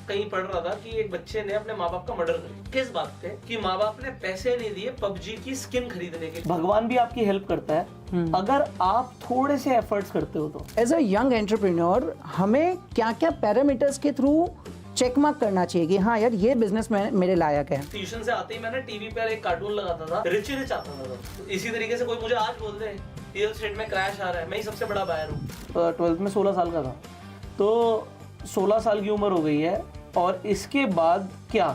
कहीं पढ़ रहा था कि एक बच्चे ने अपने माँ बाप का मर्डर कर दिया। किस बात पे? कि माँ बाप ने पैसे नहीं दिए पबजी की स्किन खरीदने के। भगवान भी आपकी हेल्प करता है अगर आप थोड़े से एफर्ट्स करते हो तो। एज अ यंग एंटरप्रेन्योर हमें क्या क्या पैरामीटर्स के थ्रू चेक मार्क करना चाहिए कि हाँ यार ये बिजनेस में मेरे लायक है? ट्यूशन से आते ही मैंने टीवी पर एक कार्टून लगाता था, रिच रिच आता था। तो इसी तरीके से कोई मुझे आज बोल दे रियल एस्टेट में क्रैश आ रहा है, मैं ही सबसे बड़ा बायर हूँ। 12th में 16 साल का था, तो 16 साल की उम्र हो गई है और इसके बाद क्या,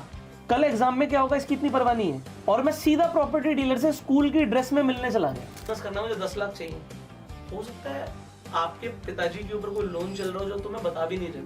कल एग्जाम में क्या होगा इसकी इतनी परवाह नहीं है। और मैं सीधा प्रॉपर्टी डीलर से स्कूल की ड्रेस में मिलने चला गया। बस करना मुझे 10 लाख चाहिए। हो सकता है आपके पिताजी के ऊपर कोई लोन चल रहा हो जो तुम्हें बता भी नहीं रहे।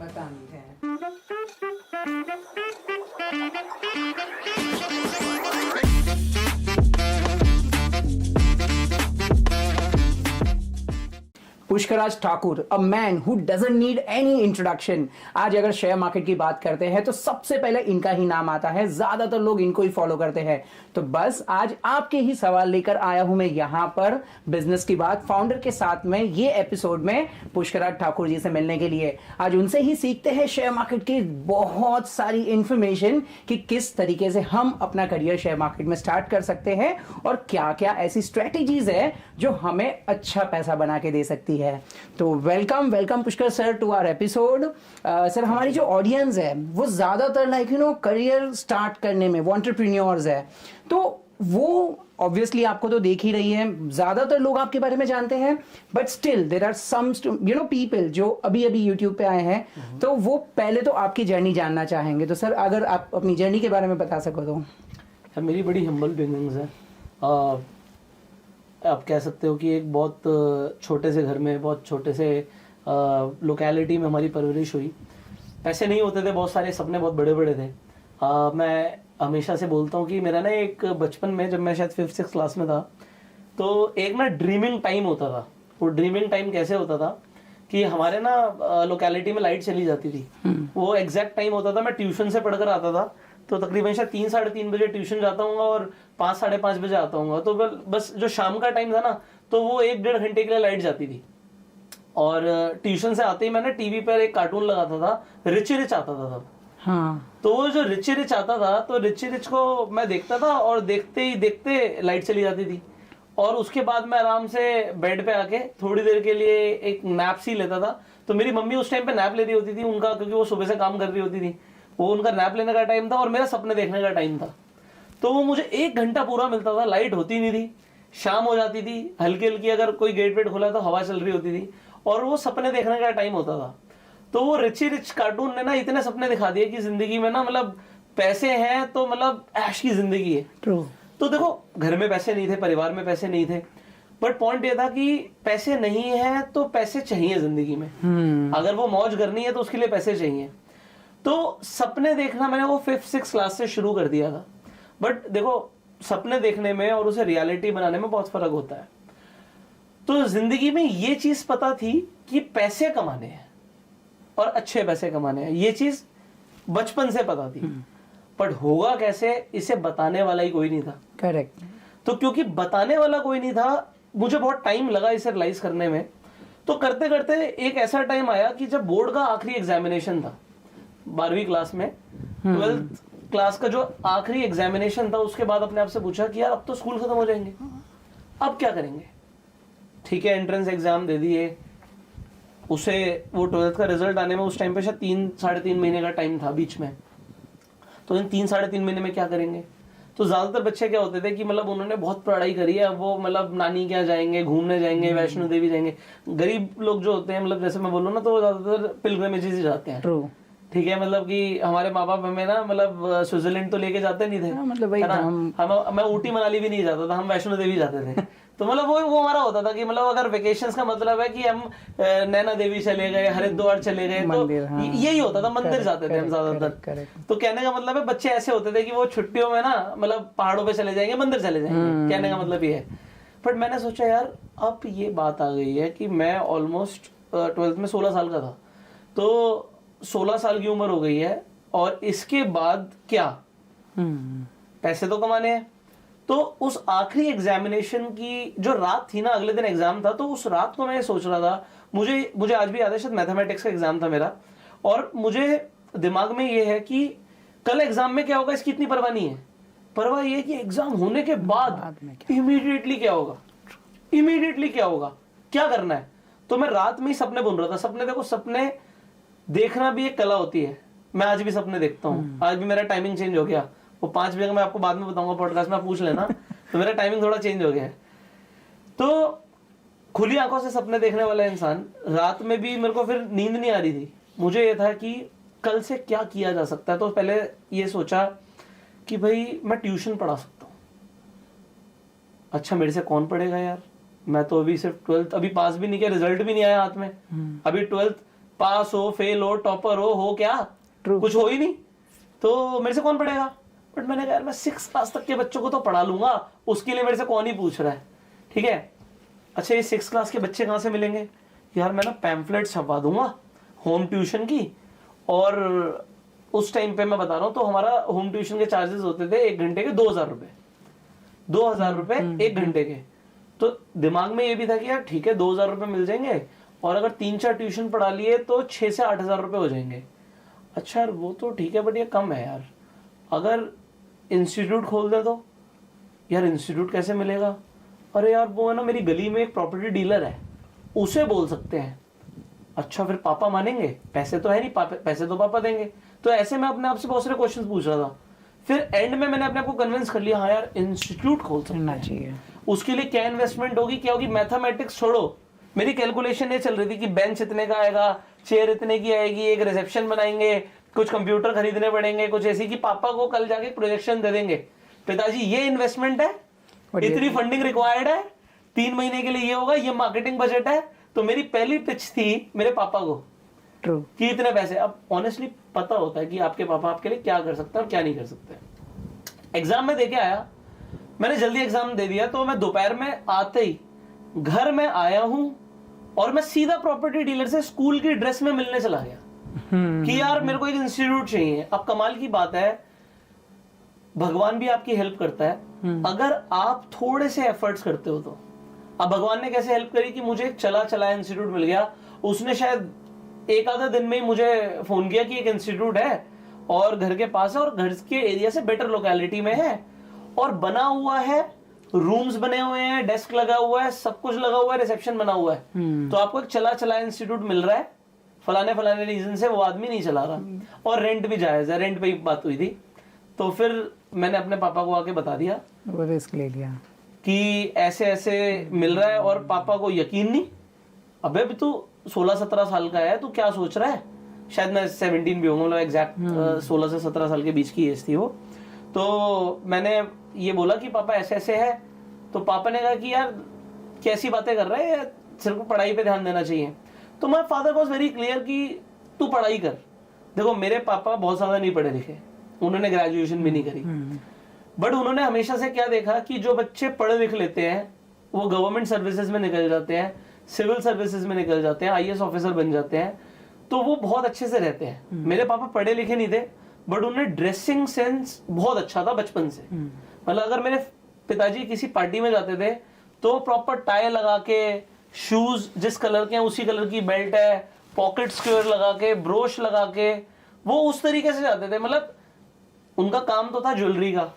Pushkaraj Thakur, a man who doesn't need any introduction. आज अगर शेयर मार्केट की बात करते हैं तो सबसे पहले इनका ही नाम आता है, ज्यादातर लोग इनको ही फॉलो करते हैं। तो बस आज आपके ही सवाल लेकर आया हूं मैं यहां पर बिजनेस की बात फाउंडर के साथ में ये एपिसोड में पुष्कराज ठाकुर जी से मिलने के लिए। आज उनसे ही सीखते हैं शेयर मार्केट की बहुत सारी इंफॉर्मेशन कि किस तरीके से हम अपना करियर शेयर मार्केट में स्टार्ट कर सकते हैं और क्या क्या ऐसी स्ट्रेटेजीज है जो हमें अच्छा पैसा बना के दे सकती है। तो welcome Pushkar sir to our episode. Sir, हमारी जो ऑडियंस है वो ज्यादातर लाइक करियर स्टार्ट करने में वो एंटरप्रेन्योर्स है, तो वो ऑब्वियसली आपको तो देख ही रही है, ज्यादातर लोग आपके बारे में जानते हैं, but still there are some people जो अभी यूट्यूब पे आए हैं, तो वो पहले तो आपकी जर्नी जानना चाहेंगे। तो सर, अगर आप अपनी जर्नी के बारे में बता सको तो। मेरी बड़ी हम्बल बिगिनिंग्स है। आप कह सकते हो कि एक बहुत छोटे से घर में, बहुत छोटे से लोकेलिटी में हमारी परवरिश हुई। पैसे नहीं होते थे, बहुत सारे सपने बहुत बड़े बड़े थे। मैं हमेशा से बोलता हूँ कि मेरा ना एक बचपन में, जब मैं शायद 5th-6th क्लास में था, तो एक ना ड्रीमिंग टाइम होता था। वो ड्रीमिंग टाइम कैसे होता था कि हमारे ना लोकेलिटी में लाइट चली जाती थी। वो एग्जैक्ट टाइम होता था, मैं ट्यूशन से पढ़कर आता था, तो तकरीबन शायद 3-3:30 बजे ट्यूशन जाता हूँ और 5-5:30 बजे आता हूँ। तो बस जो शाम का टाइम था ना, तो वो 1-1.5 घंटे के लिए लाइट जाती थी। और ट्यूशन से आते ही मैंने टीवी पर एक कार्टून लगाता था, रिच रिच आता था तब। हाँ। तो वो जो रिच रिच आता था, तो रिच रिच को मैं देखता था और देखते ही देखते लाइट चली जाती थी। और उसके बाद मैं आराम से बेड पे आके थोड़ी देर के लिए एक नैप सी लेता था। तो मेरी मम्मी उस टाइम पे नैप ले रही होती थी उनका, क्योंकि वो सुबह से काम कर रही होती थी, वो उनका नैप लेने का टाइम था और मेरा सपने देखने का टाइम था। तो वो मुझे 1 घंटा पूरा मिलता था। लाइट होती नहीं थी, शाम हो जाती थी, हल्की हल्की अगर कोई गेट वेट खोला तो हवा चल रही होती थी, और वो सपने देखने का टाइम होता था। तो वो रिची रिच कार्टून ने ना इतने सपने दिखा दिए कि जिंदगी में ना, मतलब पैसे हैं तो मतलब ऐश की जिंदगी है। ट्रू। तो देखो, घर में पैसे नहीं थे, परिवार में पैसे नहीं थे, बट पॉइंट ये था कि पैसे नहीं है तो पैसे चाहिए जिंदगी में। अगर वो मौज करनी है तो उसके लिए पैसे चाहिए। तो सपने देखना मैंने वो 5th-6th क्लास से शुरू कर दिया था। बट देखो, सपने देखने में और उसे रियलिटी बनाने में बहुत फर्क होता है। तो जिंदगी में ये चीज पता थी कि पैसे कमाने हैं और अच्छे पैसे कमाने हैं, ये चीज बचपन से पता थी। बट होगा कैसे, इसे बताने वाला ही कोई नहीं था। करेक्ट। तो क्योंकि बताने वाला कोई नहीं था, मुझे बहुत टाइम लगा इसे रियलाइज करने में। तो करते करते एक ऐसा टाइम आया कि जब बोर्ड का आखिरी एग्जामिनेशन था 12वीं क्लास में, 12th क्लास का जो आखिरी एग्जामिनेशन था, उसके बाद अपने आप से पूछा कि यार अब तो स्कूल खत्म हो जाएंगे, अब क्या करेंगे। ठीक है, एंट्रेंस एग्जाम दे दिए, उसे वो 12th का रिजल्ट आने में उस टाइम पे शायद 3-3.5 महीने का टाइम था बीच में। तो इन 3-3.5 महीने में क्या करेंगे। तो ज्यादातर बच्चे क्या होते थे कि मतलब उन्होंने बहुत पढ़ाई करी है, अब वो मतलब नानी क्या जाएंगे, घूमने जाएंगे, वैष्णो देवी जाएंगे। गरीब लोग जो होते हैं, मतलब जैसे मैं बोलूँ ना, तो ज्यादातर पिलग्रिमेजेस ही जाते हैं। ट्रू। ठीक है, मतलब कि हमारे माँ बाप हमें ना, मतलब स्विट्जरलैंड तो लेके जाते नहीं थे, मतलब वही मैं ऊटी मनाली भी नहीं जाता था, हम वैष्णो देवी जाते थे। तो मतलब वो हमारा होता था कि मतलब अगर वेकेशंस का मतलब है कि हम नैना देवी चले गए, हरिद्वार चले गए, तो यही होता था, मंदिर जाते थे हम ज्यादातर। तो कहने का मतलब है, बच्चे ऐसे होते थे कि वो छुट्टियों में ना, मतलब पहाड़ों पे चले जाएंगे, मंदिर चले जाएंगे, कहने का मतलब ये है। बट मैंने सोचा यार, अब ये बात आ गई है कि मैं ऑलमोस्ट 12th में 16 साल का था, तो 16 साल की उम्र हो गई है, और इसके बाद क्या, पैसे तो कमाने हैं। तो उस आखिरी एग्जामिनेशन की जो रात थी ना, अगले दिन एग्जाम था, तो उस रात को मैं सोच रहा था, मुझे आज भी याद है, शायद मैथमेटिक्स का एग्जाम था मेरा, और मुझे दिमाग में ये है कि कल एग्जाम में क्या होगा इसकी इतनी परवाह नहीं है। परवाह ये है कि एग्जाम होने के बाद इमीडिएटली क्या होगा, इमीडिएटली क्या होगा, क्या करना है। तो मैं रात में ही सपने बुन रहा था। सपने देखो, सपने देखना भी एक कला होती है। मैं आज भी सपने देखता हूँ। आज भी मेरा टाइमिंग चेंज हो गया। वो 5 बजे का मैं आपको बाद में बताऊंगा, पॉडकास्ट में पूछ लेना। तो मेरा टाइमिंग थोड़ा चेंज हो गया है। तो खुली आंखों से सपने देखने वाला इंसान, रात में भी मेरे को फिर नींद नहीं आ रही थी। मुझे ये था कि कल से क्या किया जा सकता है। तो पहले ये सोचा कि भाई मैं ट्यूशन पढ़ा सकता हूँ। अच्छा, मेरे से कौन पढ़ेगा यार, मैं तो अभी सिर्फ 12th अभी पास भी नहीं किया, रिजल्ट भी नहीं आया हाथ में। अभी 12th पास हो, फेल हो, टॉपर हो क्या, कुछ हो ही नहीं। तो मेरे से कौन पढ़ेगा। बट मैंने कहा यार मैं 6 क्लास तक के बच्चों को तो पढ़ा लूंगा, उसके लिए मेरे से कौन ही पूछ रहा है। ठीक है, अच्छा ये 6 क्लास के बच्चे कहाँ से मिलेंगे यार। मैं ना पैम्फलेट छपवा दूंगा होम ट्यूशन की। और उस टाइम पे मैं बता रहा हूँ, तो हमारा होम ट्यूशन के चार्जेस होते थे 1 घंटे के 2000 रुपए, 2000 रुपए 1 घंटे के। तो दिमाग में ये भी था कि यार ठीक है 2000 रुपए मिल जाएंगे, और अगर 3-4 ट्यूशन पढ़ा लिए तो 6 से 8000 रुपए हो जाएंगे। अच्छा यार वो तो ठीक है, बट ये कम है यार। अगर इंस्टीट्यूट खोल दे तो यार इंस्टीट्यूट कैसे मिलेगा। अरे यार वो है ना, मेरी गली में एक प्रॉपर्टी डीलर है, उसे बोल सकते हैं। अच्छा फिर पापा मानेंगे, पैसे तो है नहीं, पैसे तो पापा देंगे। तो ऐसे मैं अपने आप से बहुत सारे क्वेश्चंस पूछ रहा था। फिर एंड में मैंने अपने आप को कन्विंस कर लिया, हाँ यार इंस्टीट्यूट खोल सकना चाहिए। उसके लिए क्या इन्वेस्टमेंट होगी, क्या होगी, मैथमेटिक्स छोड़ो, मेरी कैलकुलेशन ये चल रही थी कि बेंच इतने का आएगा, चेयर इतने की आएगी, एक रिसेप्शन बनाएंगे, कुछ कंप्यूटर खरीदने पड़ेंगे, कुछ ऐसी कि पापा को कल जाके प्रोजेक्शन दे देंगे, पिताजी ये इन्वेस्टमेंट है, इतनी फंडिंग रिक्वायर्ड है, 3 महीने के लिए ये होगा, ये मार्केटिंग बजट है। तो मेरी पहली पिच थी मेरे पापा को कि इतने पैसे। अब ऑनेस्टली पता होता है कि आपके पापा आपके लिए क्या कर सकते हैं और क्या नहीं कर सकते। एग्जाम में देके आया, मैंने जल्दी एग्जाम दे दिया। तो मैं दोपहर में आते ही घर में आया हूं और मैं सीधा प्रॉपर्टी डीलर से स्कूल की ड्रेस में मिलने चला गया कि यार मेरे को एक इंस्टीट्यूट चाहिए। अब कमाल की बात है, भगवान भी आपकी हेल्प करता है अगर आप थोड़े से एफर्ट्स करते हो तो। अब भगवान ने कैसे हेल्प करी कि मुझे एक चला चला इंस्टीट्यूट मिल गया। उसने शायद एक आधा दिन में ही मुझे फोन किया कि एक इंस्टीट्यूट है और घर के पास है और घर के एरिया से बेटर लोकेलिटी में है और बना हुआ है, रूम्स बने हुए हैं, डेस्क लगा हुआ है, सब कुछ लगा हुआ है, रिसेप्शन बना हुआ है। तो आपको एक चला चला इंस्टीट्यूट मिल रहा है, फलाने रीजन से वो आदमी नहीं चला रहा और रेंट भी जायज है। रेंट पे ही बात हुई थी। तो फिर मैंने अपने पापा को आके बता दिया, वो रिस्क ले लिया कि ऐसे ऐसे मिल रहा है। और पापा को यकीन नहीं, अबे भी तू 16-17 साल का है, तू क्या सोच रहा है। शायद मैं 17 भी होंगे, मतलब एग्जैक्ट 16 से 17 साल के बीच की एज थी वो। तो मैंने ये बोला कि पापा ऐसे ऐसे है। तो पापा ने कहा कि यार कैसी बातें कर रहा है, सिर्फ पढ़ाई पे ध्यान देना चाहिए। तो my father was very clear कि तू पढ़ाई कर। देखो मेरे पापा बहुत ज्यादा नहीं पढ़े लिखे, उन्होंने ग्रेजुएशन भी नहीं करी, बट उन्होंने हमेशा से क्या देखा कि जो बच्चे पढ़ लिख लेते हैं वो गवर्नमेंट सर्विसेज में निकल जाते हैं, सिविल सर्विसेज में निकल जाते हैं, आईएएस ऑफिसर बन जाते हैं, तो वो बहुत अच्छे से रहते हैं। मेरे पापा पढ़े लिखे नहीं थे, बट उन्हें ड्रेसिंग सेंस बहुत अच्छा था बचपन से। मतलब अगर मेरे पिताजी किसी पार्टी में जाते थे तो प्रॉपर टाई लगा के, शूज जिस कलर के हैं उसी कलर की बेल्ट है, पॉकेट स्क्वेयर लगा के, ब्रोश लगा के, वो उस तरीके से जाते थे। मतलब उनका काम तो था ज्वेलरी का,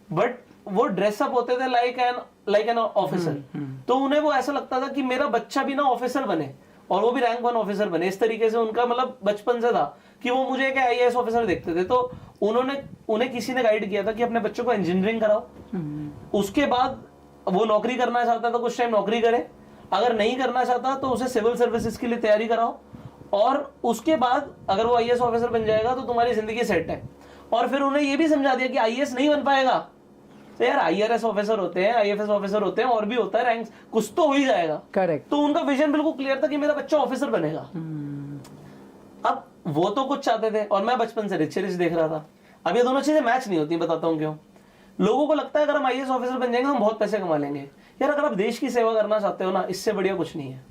बट वो ड्रेसअप होते थे लाइक एन ऑफिसर। तो उन्हें वो ऐसा लगता था कि मेरा बच्चा भी ना ऑफिसर बने और वो भी रैंक 1 ऑफिसर बने। इस तरीके से उनका मतलब बचपन से था कि वो मुझे एक आईएएस ऑफिसर देखते थे। तो उन्हें किसी ने गाइड किया था कि अपने बच्चों को इंजीनियरिंग कराओ, उसके बाद वो नौकरी करना चाहता तो कुछ टाइम नौकरी करे, अगर नहीं करना चाहता तो उसे सिविल सर्विसेज के लिए तैयारी कराओ, और उसके बाद अगर वो आईएएस ऑफिसर बन जाएगा तो तुम्हारी जिंदगी सेट है। और फिर उन्हें ये भी समझा दिया कि आईएएस नहीं बन पाएगा तो यार आईआरएस ऑफिसर होते हैं, आईएफएस ऑफिसर होते हैं, और भी होता है रैंक, कुछ तो हो ही जाएगा। करेक्ट। तो उनका विजन बिल्कुल क्लियर था कि मेरा बच्चा ऑफिसर बनेगा। अब वो तो कुछ चाहते थे और मैं बचपन से रिच देख रहा था। अब ये दोनों चीजें मैच नहीं होती, बताता हूँ क्यों। लोगों को लगता है अगर हम आईएएस ऑफिसर बन जाएंगे हम बहुत पैसे कमा लेंगे। यार अगर आप देश की सेवा करना चाहते हो ना, इससे बढ़िया कुछ नहीं है।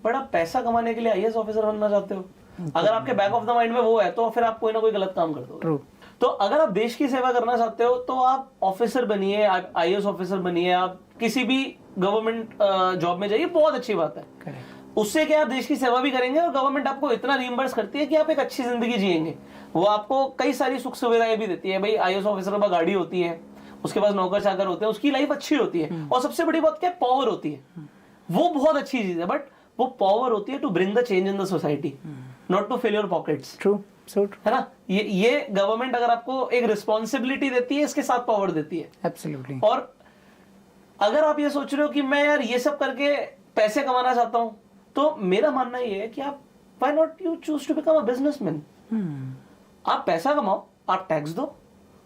बट आप पैसा कमाने के लिए आईएएस ऑफिसर बनना चाहते हो, अगर आपके बैक ऑफ द माइंड में वो है तो फिर आप कोई ना कोई गलत काम कर दोगे। तो अगर आप देश की सेवा करना चाहते हो तो आप ऑफिसर बनिए, आप आईएएस ऑफिसर बनिए, आप किसी भी गवर्नमेंट जॉब में जाइए, बहुत अच्छी बात है। उससे क्या आप देश की सेवा भी करेंगे और गवर्नमेंट आपको इतना रिइंबर्स करती है कि आप एक अच्छी जिंदगी जिएंगे। वो आपको कई सारी सुख सुविधाएं भी देती है। भाई आईएएस ऑफिसर के पास गाड़ी होती है, उसके पास नौकर चाकर होते हैं, उसकी लाइफ अच्छी होती है। और सबसे बड़ी बात क्या है, पावर होती है। वो बहुत अच्छी चीज है, बट वो पावर होती है to bring the change in the society, not to fill your pockets. True, so true, है ना। ये गवर्नमेंट अगर आपको एक रिस्पॉन्सिबिलिटी देती है, इसके साथ पावर देती है। एब्सोल्युटली। और अगर आप ये सोच रहे हो कि मैं यार ये सब करके पैसे कमाना चाहता हूं, तो मेरा मानना ये है कि आप why not you choose to become a businessman. आप पैसा कमाओ, आप टैक्स दो,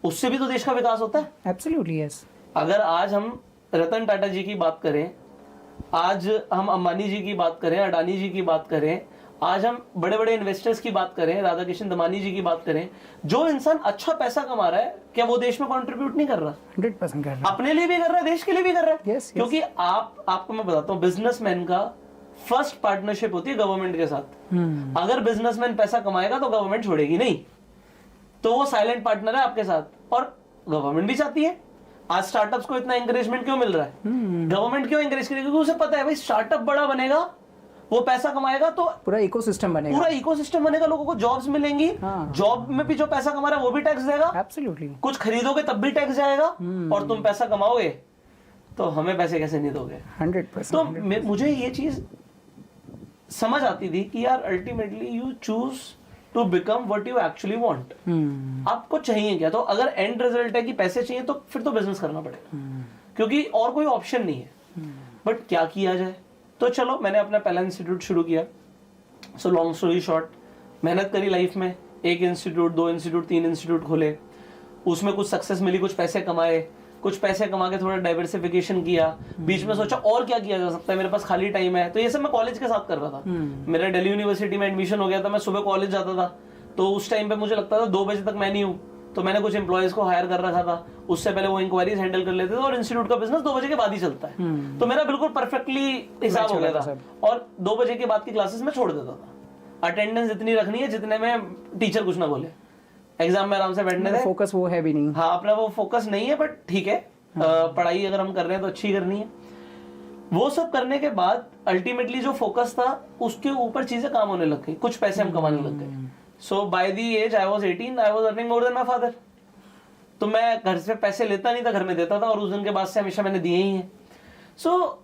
उससे भी तो देश का विकास होता है। Absolutely, yes. अगर आज हम रतन टाटा जी की बात करें, आज हम अंबानी जी की बात करें, अडानी जी की बात करें, आज हम बड़े बड़े इन्वेस्टर्स की बात करें, राधा कृष्ण दमानी जी की बात करें, जो इंसान अच्छा पैसा कमा रहा है, क्या वो देश में कंट्रीब्यूट नहीं कर रहा? 100% कर रहा है। अपने लिए भी कर रहा है, देश के लिए भी कर रहा है। Yes, yes. क्योंकि आपको मैं बताता हूँ, बिजनेसमैन का फर्स्ट पार्टनरशिप होती है गवर्नमेंट के साथ। अगर बिजनेसमैन पैसा कमाएगा तो गवर्नमेंट छोड़ेगी नहीं, तो वो साइलेंट पार्टनर है आपके साथ। और गवर्नमेंट भी चाहती है। आज स्टार्टअप्स को इतना एंकरेजमेंट क्यों मिल रहा है? गवर्नमेंट क्यों एंकरेज करेगी? क्योंकि उसे पता है भाई स्टार्टअप बड़ा बनेगा, वो पैसा कमाएगा तो पूरा इकोसिस्टम बनेगा। पूरा इकोसिस्टम बनेगा, लोगों को जॉब्स मिलेंगी। जॉब में भी जो पैसा कमा रहा है वो भी टैक्स देगा। एब्सोल्युटली। कुछ खरीदोगे तब भी टैक्स जाएगा। और तुम पैसा कमाओगे तो हमें पैसे कैसे नहीं दोगे? 100%। तो मुझे ये चीज समझ आती थी कि यार ultimately you choose to become what you actually want. आपको चाहिए क्या? तो अगर एंड रिजल्ट है कि पैसे चाहिए तो फिर तो बिजनेस करना पड़ेगा, क्योंकि और कोई ऑप्शन नहीं है। बट क्या किया जाए? तो चलो मैंने अपना पहला इंस्टीट्यूट शुरू किया। सो लॉन्ग स्टोरी शॉर्ट, मेहनत करी लाइफ में, 1 इंस्टीट्यूट, 2 इंस्टीट्यूट, 3 इंस्टीट्यूट खोले, उसमें कुछ सक्सेस मिली, कुछ पैसे कमाए, कुछ पैसे कमा के थोड़ा डाइवर्सिफिकेशन किया। बीच में सोचा और क्या किया जा सकता है, मेरे पास खाली टाइम है। तो ये सब मैं कॉलेज के साथ कर रहा था। मेरा दिल्ली यूनिवर्सिटी में एडमिशन हो गया था, मैं सुबह कॉलेज जाता था। तो उस टाइम पे मुझे लगता था 2 बजे तक मैं नहीं हूँ, तो मैंने कुछ एम्प्लॉयज को हायर कर रखा था। उससे पहले वो इंक्वायरीज हैंडल कर लेते थे, और इंस्टीट्यूट का बिजनेस 2 बजे के बाद ही चलता है। तो मेरा बिल्कुल परफेक्टली हिसाब हो गया था। और 2 बजे के बाद की क्लासेस में छोड़ देता था। अटेंडेंस इतनी रखनी है जितने में टीचर कुछ ना बोले, एग्जाम में आराम से बैठने दे। फोकस वो है भी नहीं। हाँ, अपना वो फोकस नहीं है, बट ठीक है। पढ़ाई अगर हम कर रहे हैं तो अच्छी करनी है। वो सब करने के बाद अल्टीमेटली जो फोकस था उसके ऊपर चीजें काम होने लग गई, कुछ पैसे हम कमाने लग गए। So by the age I was 18, I was earning more than my father. तो मैं घर से पैसे लेता नहीं था, घर में देता था, और उस दिन के बाद से हमेशा मैंने दिए ही हैं। सो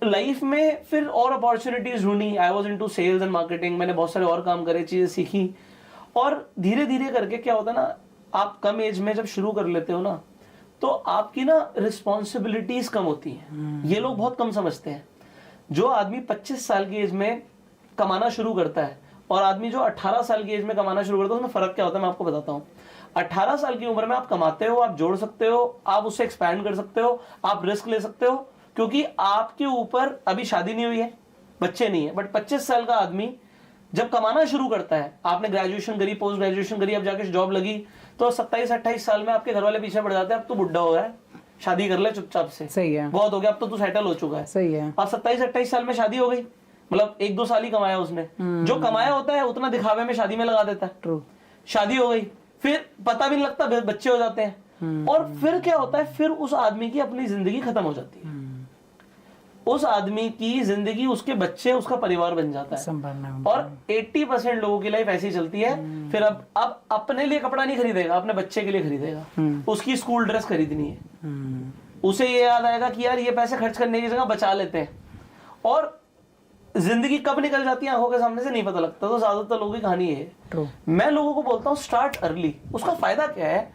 लाइफ में फिर और अपॉर्चुनिटीज ढूंढी। I was into sales and marketing, मैंने बहुत सारे और काम करे, चीजें सीखी। और धीरे धीरे करके क्या होता है ना, आप कम एज में जब शुरू कर लेते हो ना, तो आपकी ना रिस्पॉन्सिबिलिटीज कम होती हैं। ये लोग बहुत कम समझते हैं। जो आदमी 25 साल की एज में कमाना शुरू करता है और आदमी जो 18 साल की एज में कमाना शुरू करता है, उसमें फर्क क्या होता है मैं आपको बताता हूँ। 18 साल की उम्र में आप कमाते हो, आप जोड़ सकते हो, आप उससे एक्सपैंड कर सकते हो, आप रिस्क ले सकते हो, क्योंकि आपके ऊपर अभी शादी नहीं हुई है, बच्चे नहीं है। बट 25 साल का आदमी जब कमाना शुरू करता है, आपने ग्रेजुएशन करी, पोस्ट ग्रेजुएशन करी, अब जाके जॉब लगी, तो 27-28 साल में आपके घर वाले पीछे पड़ जाते हैं, अब तो बुढ़ा हो गया है, शादी कर ले चुपचाप से, सही है, बहुत हो गया, अब तो तू सेटल हो चुका है, सही है। अब 27-28 साल में शादी हो गई, मतलब 1-2 साल ही कमाया उसने। जो कमाया होता है उतना दिखावे में शादी में लगा देता है। ट्रू। शादी हो गई, फिर पता भी नहीं लगता, बच्चे हो जाते हैं, और फिर क्या होता है, फिर उस आदमी की अपनी जिंदगी खत्म हो जाती है। उस आदमी की जिंदगी, उसके बच्चे, उसका परिवार बन जाता है। और 80% लोगों की लाइफ ऐसी चलती है। फिर अब अपने लिए कपड़ा नहीं खरीदेगा, अपने बच्चे के लिए खरीदेगा, उसकी स्कूल ड्रेस खरीदनी है, उसे ये याद आएगा कि यार ये पैसे खर्च करने की जगह बचा लेते हैं। और जिंदगी कब निकल जाती है आंखों के सामने से नहीं पता लगता। तो ज्यादातर लोगों की कहानी ये है। मैं लोगों को बोलता हूँ स्टार्ट अर्ली। उसका फायदा क्या है,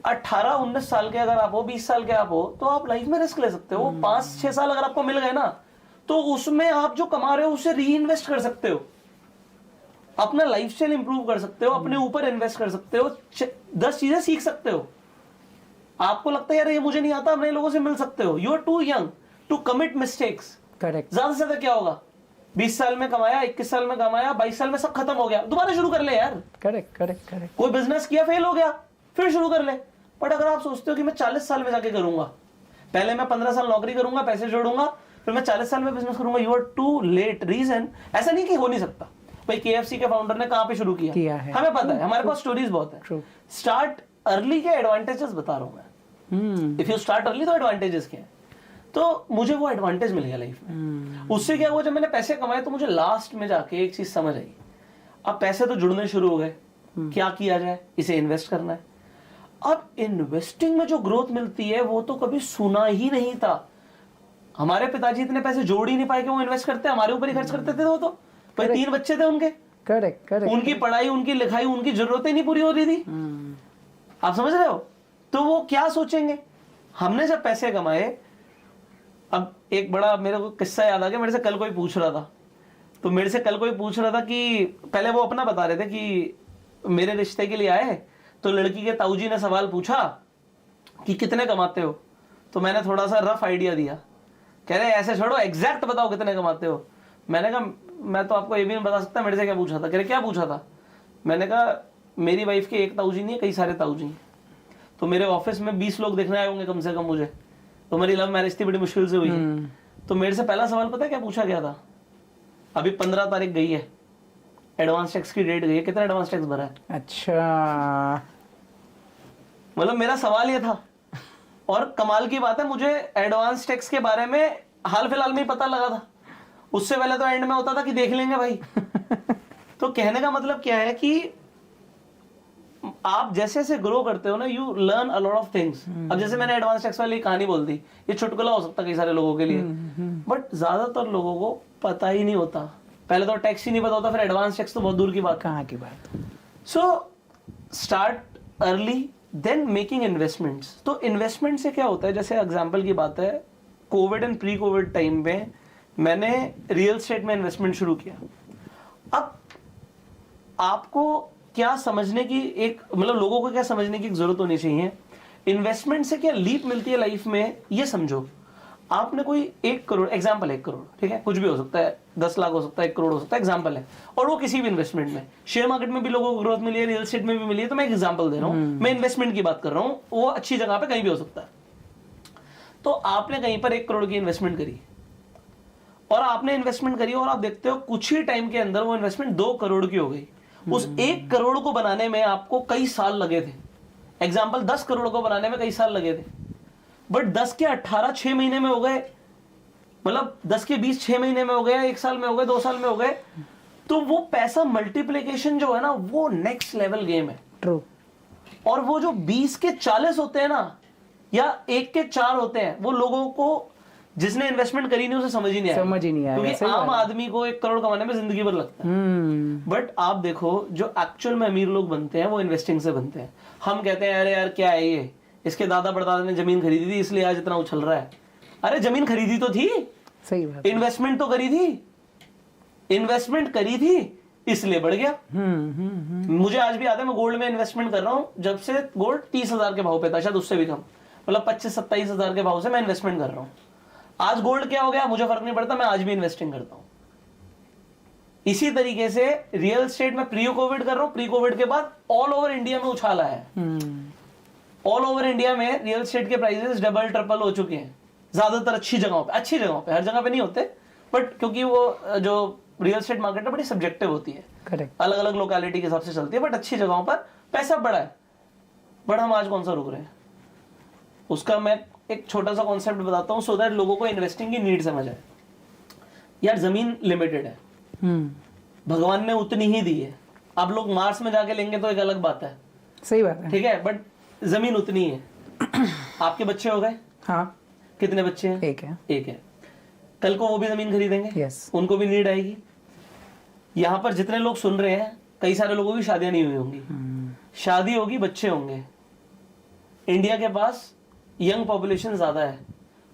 18-19 साल के अगर आप हो, 20 साल के आप हो, तो आप लाइफ में रिस्क ले सकते हो। 5-6 साल अगर आपको मिल गए ना, तो उसमें आप जो कमा रहे हो उसे री इन्वेस्ट कर सकते हो, अपना लाइफस्टाइल इंप्रूव कर सकते हो, अपने ऊपर इन्वेस्ट कर सकते हो, 10 चीजें सीख सकते हो। आपको लगता है यार ये मुझे नहीं आता, नए लोगों से मिल सकते हो। You are too young to commit mistakes. Correct. ज्यादा से ज्यादा क्या होगा, 20 साल में कमाया, 21 साल में कमाया, 22 साल में सब खत्म हो गया, दोबारा शुरू कर ले यार। Correct correct correct. कोई बिजनेस किया, फेल हो गया, फिर शुरू कर ले। बट अगर आप सोचते हो कि मैं 40 साल में जाके करूंगा, पहले मैं 15 साल नौकरी करूंगा, पैसे जोड़ूंगा, फिर मैं 40 साल में बिजनेस करूंगा, you are too late. Reason ऐसा नहीं कि हो नहीं सकता। भाई KFC के फाउंडर ने कहां पे शुरू किया है, हमें पता है, हमारे पास स्टोरीज बहुत है। स्टार्ट अर्ली के एडवांटेजेस बता रहा हूं मैं। इफ यू स्टार्ट अर्ली तो एडवांटेजेस क्या है। तो मुझे वो एडवांटेज मिल गया लाइफ में। उससे क्या हुआ, जब मैंने पैसे कमाए तो मुझे लास्ट में जाके एक चीज समझ आई, अब पैसे तो जुड़ने शुरू हो गए, क्या किया जाए, इसे इन्वेस्ट करना है। अब इन्वेस्टिंग में जो ग्रोथ मिलती है वो तो कभी सुना ही नहीं था। हमारे पिताजी इतने पैसे जोड़ ही नहीं पाए कि वो इन्वेस्ट करते, हमारे ऊपर ही खर्च करते थे। वो तो भाई 3 बच्चे थे उनके, करेक्ट करेक्ट, उनकी पढ़ाई, उनकी लिखाई, उनकी जरूरतें नहीं पूरी हो रही थी। आप समझ रहे हो? तो वो क्या सोचेंगे। हमने जब पैसे कमाए, अब एक बड़ा मेरे को किस्सा याद आ गया। मेरे से कल कोई पूछ रहा था, तो मेरे से कल कोई पूछ रहा था कि पहले वो अपना बता रहे थे कि मेरे रिश्ते के लिए आए, तो लड़की के ताऊजी ने सवाल पूछा कि कितने कमाते हो। तो मैंने थोड़ा सा रफ आइडिया दिया। कह रहे ऐसे छोड़ो, एग्जैक्ट बताओ कितने कमाते हो। मैंने कहा मैं तो आपको ये भी नहीं बता सकता। मेरे से क्या पूछा था? कह रहे क्या पूछा था? मैंने कहा मेरी वाइफ के एक ताऊजी नहीं है, कई सारे ताऊजी हैं। तो मेरे ऑफिस में 20 लोग देखने आए होंगे कम से कम मुझे। तो मेरी लव मैरिज थी, बड़ी मुश्किल से हुई है। तो मेरे से पहला सवाल पता है क्या पूछा गया था? अभी 15 तारीख गई है, एडवांस टैक्स की डेट गई है, कितना एडवांस टैक्स भरा है? अच्छा, मतलब मेरा सवाल ये था। और कमाल की बात है, मुझे एडवांस टैक्स के बारे में हाल फिलहाल में ही पता लगा था। उससे पहले तो एंड में होता था कि देख लेंगे भाई। तो कहने का मतलब क्या है कि आप जैसे जैसे ग्रो करते हो ना, you learn a lot of things. अब जैसे मैंने एडवांस टैक्स वाली कहानी बोल दी, ये चुटकुला हो सकता है कई सारे लोगों के लिए, बट ज्यादातर लोगों को पता ही नहीं होता। पहले तो टैक्स ही नहीं पता होता, फिर एडवांस टैक्स तो बहुत दूर की बात। कहाँ की बात। So start early, then making investments. तो इन्वेस्टमेंट से क्या होता है, जैसे एग्जांपल की बात है, covid and pre covid time में मैंने रियल एस्टेट में इन्वेस्टमेंट शुरू किया। अब आपको क्या समझने की एक, मतलब लोगों को क्या समझने की जरूरत होनी चाहिए, इन्वेस्टमेंट से क्या लीप मिलती है लाइफ में, ये समझो। आपने कोई 1 करोड़, एग्जांपल 1 करोड़, ठीक है, कुछ भी हो सकता है, 10 लाख हो सकता है, 1 करोड़ हो सकता है, एग्जांपल है। और वो किसी भी इन्वेस्टमेंट में, शेयर मार्केट में भी लोगों को ग्रोथ मिली है, रियल एस्टेट में भी मिली है, तो मैं एग्जांपल दे रहा हूं, मैं इन्वेस्टमेंट की बात कर रहा हूं, वो अच्छी जगह पे कहीं भी हो सकता है। तो आपने कहीं पर 1 करोड़ की इन्वेस्टमेंट करी, और आपने इन्वेस्टमेंट करी, और आप देखते हो कुछ ही टाइम के अंदर वो इन्वेस्टमेंट 2 करोड़ की हो गई। उस 1 करोड़ को बनाने में आपको कई साल लगे थे। एग्जाम्पल 10 करोड़ को बनाने में कई साल लगे थे, बट 10 के 18 6 महीने में हो गए, मतलब 10 के 20 6 महीने में हो गए, 1 साल में हो गए, 2 साल में हो गए। तो वो पैसा मल्टीप्लिकेशन जो है ना, वो नेक्स्ट लेवल गेम है। ट्रू। और वो जो 20 के 40 होते हैं ना, या 1 के 4 होते हैं, वो लोगों को, जिसने इन्वेस्टमेंट करी नहीं, उसे समझ ही नहीं आया, क्योंकि आम आदमी को 1 करोड़ कमाने में जिंदगी भर लगता है। बट आप देखो, जो एक्चुअल में अमीर लोग बनते हैं वो इन्वेस्टिंग से बनते हैं। हम कहते हैं अरे यार क्या है ये, इसके दादा परदादा ने जमीन खरीदी थी इसलिए आज इतना उछल रहा है। अरे जमीन खरीदी तो थी, सही बात, इन्वेस्टमेंट तो करी थी, इन्वेस्टमेंट करी थी इसलिए बढ़ गया। मुझे आज भी याद है, मैं गोल्ड में इन्वेस्टमेंट कर रहा हूं जब से गोल्ड 30,000 के भाव पे था, शायद उससे भी कम, मतलब 25-27 हजार के भाव से मैं इन्वेस्टमेंट कर रहा हूं। आज गोल्ड क्या हो गया मुझे फर्क नहीं पड़ता, मैं आज भी इन्वेस्टिंग करता हूं। इसी तरीके से रियल एस्टेट में प्री कोविड कर रहा हूं, प्री कोविड के बाद ऑल ओवर इंडिया में उछाल आया है। ऑल ओवर इंडिया में रियल एस्टेट के प्राइसेस डबल ट्रिपल हो चुके हैं, ज्यादातर अच्छी जगहों पे, हर जगह पे नहीं होते, बट क्योंकि वो जो रियल एस्टेट मार्केट है बड़ी सब्जेक्टिव होती है, अलग अलग लोकेलिटी के हिसाब से चलती है, बट अच्छी जगहों पर पैसा बड़ा है। बट हम आज कौन सा रुक रहे हैं, उसका मैं एक छोटा सा कॉन्सेप्ट बताता हूं, सो दैट लोगों को इन्वेस्टिंग की नीड समझ आए। यार जमीन लिमिटेड है, भगवान ने उतनी ही दी है। आप लोग मार्स में जाके लेंगे तो एक अलग बात है, सही बात है, ठीक है, बट जमीन उतनी है। आपके बच्चे हो गए, हाँ, कितने बच्चे हैं? एक है। कल को वो भी जमीन खरीदेंगे, yes. उनको भी नीड आएगी। यहां पर जितने लोग सुन रहे हैं, कई सारे लोगों की शादियां नहीं हुई होंगी, शादी होगी, बच्चे होंगे। इंडिया के पास यंग पॉपुलेशन ज्यादा है,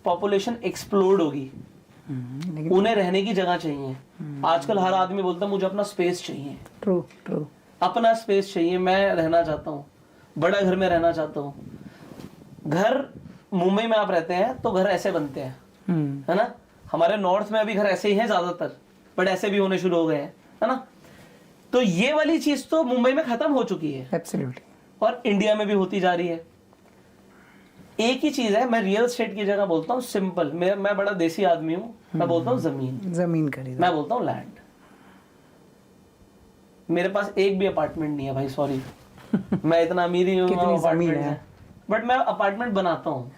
पॉपुलेशन एक्सप्लोड होगी, उन्हें रहने की जगह चाहिए। आजकल हर आदमी बोलता है मुझे अपना स्पेस चाहिए, ट्रू, अपना स्पेस चाहिए, मैं रहना चाहता हूँ, बड़ा घर में रहना चाहता हूँ। घर मुंबई में आप रहते हैं तो घर ऐसे बनते हैं, है ना, हमारे नॉर्थ में अभी घर ऐसे ही हैं ज्यादातर, बट ऐसे भी होने शुरू हो गए हैं, है ना। तो ये वाली चीज तो मुंबई में खत्म हो चुकी है, एब्सोल्युटली, और इंडिया में भी होती जा रही है। एक ही चीज है, मैं रियल एस्टेट की जगह बोलता हूँ सिंपल, मैं बड़ा देसी आदमी हूँ, मैं बोलता हूँ जमीन खरीद, मैं बोलता हूँ लैंड। मेरे पास एक भी अपार्टमेंट नहीं है भाई, सॉरी, मैं इतना अमीर ही हूँ, बट मैं अपार्टमेंट बनाता हूँ।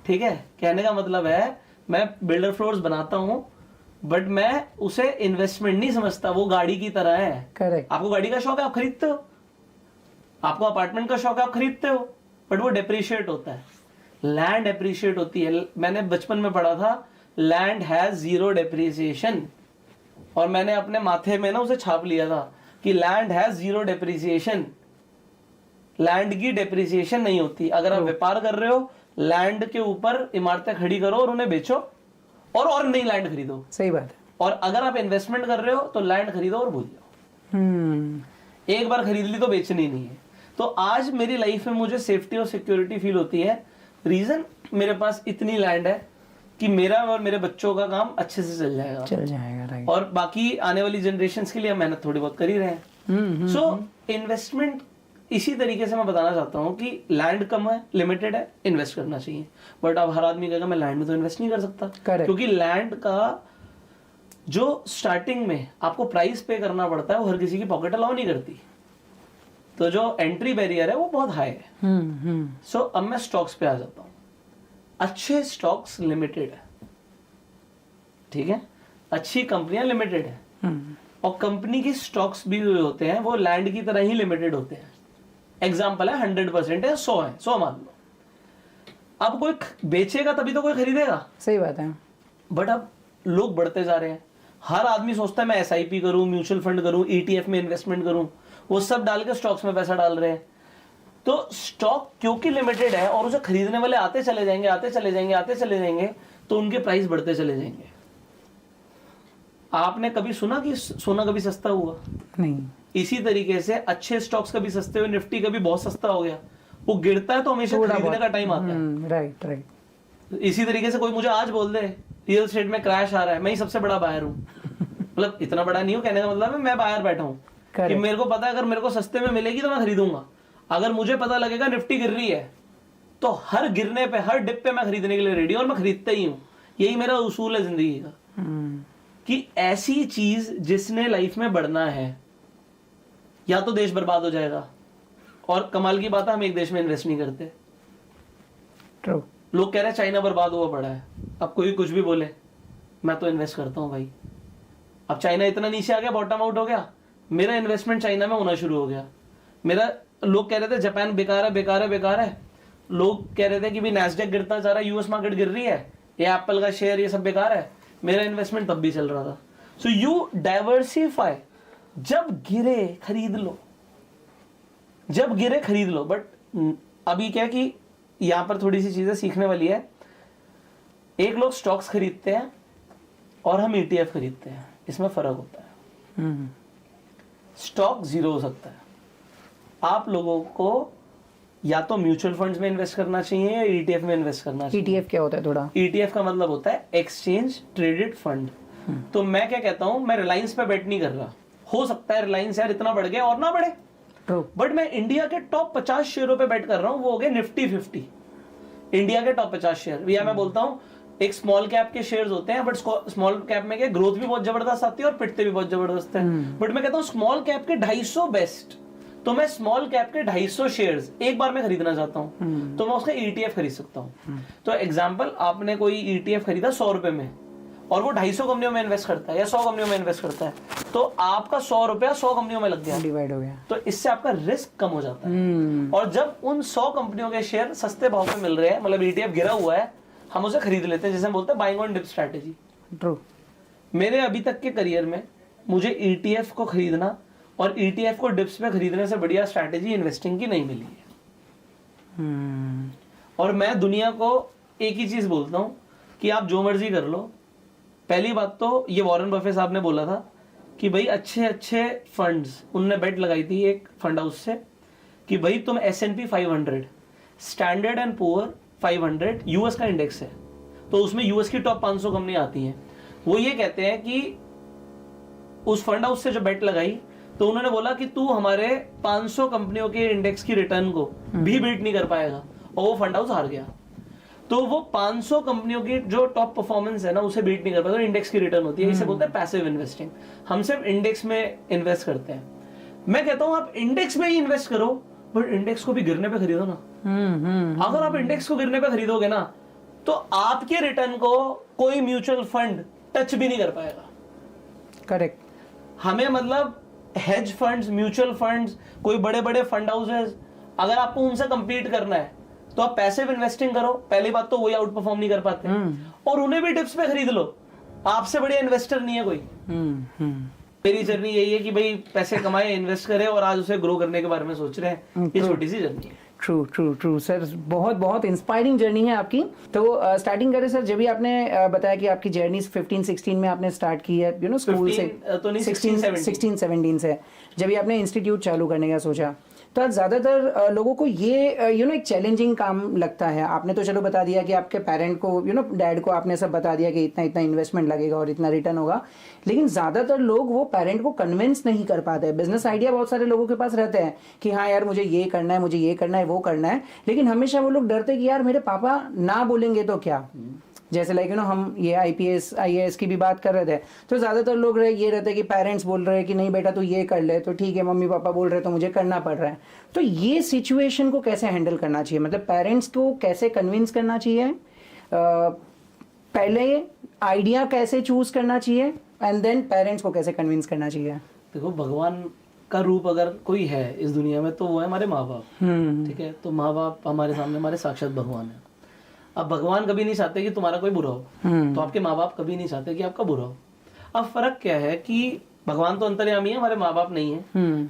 ठीक है, कहने का मतलब है मैं बिल्डर फ्लोर्स बनाता हूँ बट मैं उसे इन्वेस्टमेंट नहीं समझता, वो गाड़ी की तरह है। करेक्ट। आपको गाड़ी का शौक है, आप खरीदते हो, आपको अपार्टमेंट का शौक है, आप खरीदते हो, बट वो डेप्रिशिएट होता है। लैंड एप्रिशिएट होती है। मैंने बचपन में पढ़ा था लैंड हैज जीरो डेप्रिसिएशन, और मैंने अपने माथे में ना उसे छाप लिया था कि land has zero depreciation. Land की डेप्रिसिएशन नहीं होती। अगर आप व्यापार कर रहे हो, लैंड के ऊपर इमारतें खड़ी करो और उन्हें बेचो और नई लैंड खरीदो। सही बात है। और अगर आप इन्वेस्टमेंट कर रहे हो तो लैंड खरीदो और भूल जाओ। एक बार खरीद ली तो बेचनी नहीं है। तो आज मेरी लाइफ में मुझे सेफ्टी और सिक्योरिटी फील होती है। रीजन, मेरे पास इतनी लैंड है कि मेरा और मेरे बच्चों का काम अच्छे से चल जाएगा। राइट। और बाकी आने वाली जनरेशन के लिए मेहनत थोड़ी बहुत कर ही रहे हैं। सो इन्वेस्टमेंट इसी तरीके से मैं बताना चाहता हूँ कि लैंड कम है, लिमिटेड है, इन्वेस्ट करना चाहिए। बट अब हर आदमी कहेगा मैं लैंड में तो इन्वेस्ट नहीं कर सकता। Correct. क्योंकि लैंड का जो स्टार्टिंग में आपको प्राइस पे करना पड़ता है वो हर किसी की पॉकेट अलाउ नहीं करती। तो जो एंट्री बैरियर है वो बहुत हाई है। सो अब मैं स्टॉक्स पे आ जाता हूँ। अच्छे स्टॉक्स लिमिटेड है, ठीक है, अच्छी कंपनियां लिमिटेड है, और कंपनी के स्टॉक्स भी होते हैं वो लैंड की तरह ही लिमिटेड होते हैं। एग्जाम्पल है 100% है, 100 है, 100 मान लो। अब कोई बेचेगा तभी तो कोई खरीदेगा। सही बात है। बट अब लोग बढ़ते जा रहे हैं। हर आदमी सोचता है मैं SIP करूं, म्यूचुअल फंड करूं, ETF में इन्वेस्टमेंट करूं, वो सब डाल के स्टॉक्स में पैसा डाल रहे हैं। तो स्टॉक क्योंकि लिमिटेड है और उसे खरीदने वाले आते चले जाएंगे, तो उनके प्राइस बढ़ते चले जाएंगे। आपने कभी सुना कि सोना कभी सस्ता हुआ? नहीं। इसी तरीके से अच्छे स्टॉक्स कभी सस्ते हुए, निफ्टी कभी बहुत सस्ता हो गया। वो गिरता है तो हमेशा खरीदने का टाइम आता है। राइट। इसी तरीके से कोई मुझे आज बोल दे रियल एस्टेट में क्रैश आ रहा है, मैं ही सबसे बड़ा बायर हूँ। मतलब इतना बड़ा नहीं हूँ, कहने का मतलब है मैं बायर बैठा हूँ कि मेरे को पता है अगर मेरे को सस्ते में मिलेगी तो मैं खरीदूंगा। अगर मुझे पता लगेगा निफ्टी गिर रही है तो हर गिरने पे, हर डिप पे मैं खरीदने के लिए रेडी हूँ, और मैं खरीदता ही हूँ। यही मेरा उसूल है जिंदगी का कि ऐसी चीज जिसने लाइफ में बढ़ना है, या तो देश बर्बाद हो जाएगा। और कमाल की बात है हम एक देश में इन्वेस्ट नहीं करते। ट्रू। लोग कह रहे हैं चाइना बर्बाद हुआ पड़ा है। अब कोई कुछ भी बोले, मैं तो इन्वेस्ट करता हूं भाई। अब चाइना इतना नीचे आ गया, बॉटम आउट हो गया, मेरा इन्वेस्टमेंट चाइना में होना शुरू हो गया। लोग कह रहे थे जापान बेकार है। लोग कह रहे थे कि भी नैस्डैक गिरता जा रहा है, यूएस मार्केट गिर रही है, ये एप्पल का शेयर ये सब बेकार है। मेरा इन्वेस्टमेंट तब भी चल रहा था। So you diversify. जब गिरे खरीद लो। बट अभी क्या कि यहां पर थोड़ी सी चीजें सीखने वाली है। एक लोग स्टॉक्स खरीदते हैं और हम ETF खरीदते हैं, इसमें फर्क होता है। स्टॉक जीरो हो सकता है। आप लोगों को या तो म्यूचुअल फंड्स में इन्वेस्ट करना चाहिए या ETF में इन्वेस्ट करना चाहिए। ETF क्या होता है थोड़ा? ETF का मतलब होता है एक्सचेंज ट्रेडेड फंड। तो मैं क्या कहता हूं, मैं रिलायंस पे बेट नहीं कर रहा। हो सकता है रिलायंस यार इतना बढ़ गया और ना बढ़े, बट मैं इंडिया के टॉप 50 शेयरों पे बेट कर रहा हूं। वो हो गए निफ्टी 50, इंडिया के टॉप 50 शेयर। या मैं बोलता हूं एक स्मॉल कैप के शेयर्स होते हैं, बट स्मॉल कैप में क्या ग्रोथ भी बहुत जबरदस्त आती है और पिटते भी बहुत जबरदस्त है। बट मैं कहता हूं स्मॉल कैप के 250 बेस्ट। तो मैं स्मॉल कैप के 250 शेयर्स एक बार में खरीदना चाहता हूं, तो मैं उसका ETF खरीद सकता हूं। तो एग्जांपल, आपने कोई ETF खरीदा 100 रुपए में और वो 250 कंपनियों में इन्वेस्ट करता है या 100 कंपनियों में इन्वेस्ट करता है, तो आपका 100 रुपया 100 कंपनियों में लग गया, डिवाइड हो गया। तो इससे आपका रिस्क कम हो जाता है। और जब उन 100 कंपनियों के शेयर सस्ते भाव में मिल रहे हैं, मतलब ETF गिरा हुआ है, हम उसे खरीद लेते हैं, जिसे हम बोलते हैं buying on dip strategy. True. मेरे अभी तक के करियर में मुझे ETF को खरीदना और ETF को डिप्स में खरीदने से बढ़िया स्ट्रैटेजी इन्वेस्टिंग की नहीं मिली है। और मैं दुनिया को एक ही चीज बोलता हूं कि आप जो मर्जी कर लो। पहली बात तो ये वॉरेन बफे साहब ने बोला था कि भाई अच्छे फंड्स, उनने बेट लगाई थी एक फंड हाउस से कि भाई तुम S&P 500, standard and poor 500 US का इंडेक्स है, तो उसमें यूएस की टॉप 500 कंपनी आती हैं। वो ये कहते हैं कि उस फंड हाउस से जो बेट लगाई, तो उन्होंने बोला कि तू हमारे 500 कंपनियों के इंडेक्स की रिटर्न को भी बीट नहीं कर पाएगा, और वो फंड हाउस हार गया। तो वो 500 कंपनियों की जो टॉप परफॉर्मेंस है ना, उसे बीट नहीं कर पाता, इंडेक्स की रिटर्न होती है। इसे बोलते हैं पैसिव इन्वेस्टिंग। हम सिर्फ इंडेक्स में इन्वेस्ट करते हैं। मैं कहता हूं आप इंडेक्स में ही इन्वेस्ट करो, बट इंडेक्स को भी गिरने पे खरीदो ना। अगर आप इंडेक्स को गिरने पे खरीदोगे ना तो आपके रिटर्न को कोई म्यूचुअल फंड टच भी नहीं कर पाएगा। करेक्ट। हमें मतलब हेज फंड्स, म्यूचुअल फंड्स, कोई बड़े बड़े फंड हाउसेस, अगर आपको उनसे compete करना है तो आप पैसिव इन्वेस्टिंग करो। पहली बात तो वही आउट परफॉर्म नहीं कर पाते, और उन्हें भी टिप्स पे खरीद लो। आपसे बढ़िया इन्वेस्टर नहीं है कोई। मेरी जर्नी यही है कि भाई पैसे कमाए, इन्वेस्ट करें, और आज उसे ग्रो करने के बारे में सोच रहे हैं। ये छोटी सी जर्नी है। ट्रू ट्रू ट्रू सर, बहुत बहुत इंस्पायरिंग जर्नी है आपकी। तो स्टार्टिंग करें सर, जब भी आपने बताया कि आपकी जर्नी 15-16 में आपने स्टार्ट की है, यू नो स्कूल से, 16-17 से जब भी आपने इंस्टीट्यूट चालू करने का सोचा, तो आज ज्यादातर लोगों को ये यू नो एक चैलेंजिंग काम लगता है। आपने तो चलो बता दिया कि आपके पेरेंट को, यू नो डैड को आपने सब बता दिया कि इतना इतना इन्वेस्टमेंट लगेगा और इतना रिटर्न होगा, लेकिन ज्यादातर लोग वो पेरेंट को कन्विंस नहीं कर पाते। बिजनेस आइडिया बहुत सारे लोगों के पास रहते हैं कि हाँ यार मुझे ये करना है, मुझे ये करना है, वो करना है, लेकिन हमेशा वो लोग डरते कि यार मेरे पापा ना बोलेंगे तो क्या। जैसे लाइक यू नो हम ये IPS IAS की भी बात कर रहे थे, तो ज्यादातर लोग ये रहते कि पेरेंट्स बोल रहे हैं कि नहीं बेटा तू ये कर ले, तो ठीक है, मम्मी पापा बोल रहे हैं तो मुझे करना पड़ रहा है। तो ये सिचुएशन को कैसे हैंडल करना चाहिए, मतलब पेरेंट्स को कैसे कन्विंस करना चाहिए, पहले आइडिया कैसे चूज करना चाहिए, एंड देन पेरेंट्स को कैसे कन्विंस करना चाहिए। देखो, भगवान का रूप अगर कोई है इस दुनिया में तो वो है हमारे माँ बाप। ठीक है, तो माँ बाप हमारे सामने हमारे साक्षात भगवान है। अब भगवान कभी नहीं चाहते कि तुम्हारा कोई बुरा हो, तो आपके माँ बाप कभी नहीं चाहते कि आपका बुरा हो। अब फर्क क्या है कि भगवान तो अंतर्यामी है, हमारे माँ बाप नहीं है।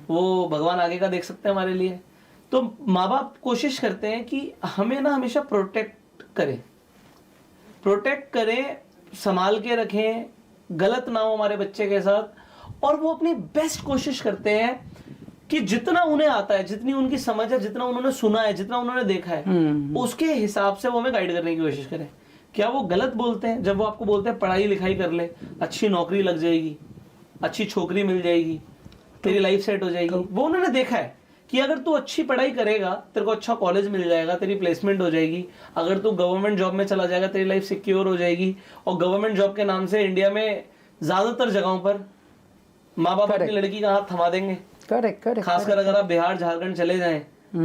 वो भगवान आगे का देख सकते हैं हमारे लिए। तो माँ बाप कोशिश करते हैं कि हमें ना हमेशा प्रोटेक्ट करें, संभाल के रखें, गलत ना हो हमारे बच्चे के साथ। और वो अपनी बेस्ट कोशिश करते हैं कि जितना उन्हें आता है, जितनी उनकी समझ है, जितना उन्होंने सुना है, जितना उन्होंने देखा है, उसके हिसाब से वो हमें गाइड करने की कोशिश करें। क्या वो गलत बोलते हैं जब वो आपको बोलते हैं पढ़ाई लिखाई कर ले, अच्छी नौकरी लग जाएगी, अच्छी छोकरी मिल जाएगी, तेरी लाइफ सेट हो जाएगी? वो उन्होंने देखा है कि अगर तू अच्छी पढ़ाई करेगा तेरे को अच्छा कॉलेज मिल जाएगा, तेरी प्लेसमेंट हो जाएगी, अगर तू गवर्नमेंट जॉब में चला जाएगा तेरी लाइफ सिक्योर हो जाएगी। और गवर्नमेंट जॉब के नाम से इंडिया में ज्यादातर जगहों पर माँ बाप अपनी लड़की का हाथ थमा देंगे। करेक्ट। खासकर अगर आप बिहार झारखंड चले जाएं,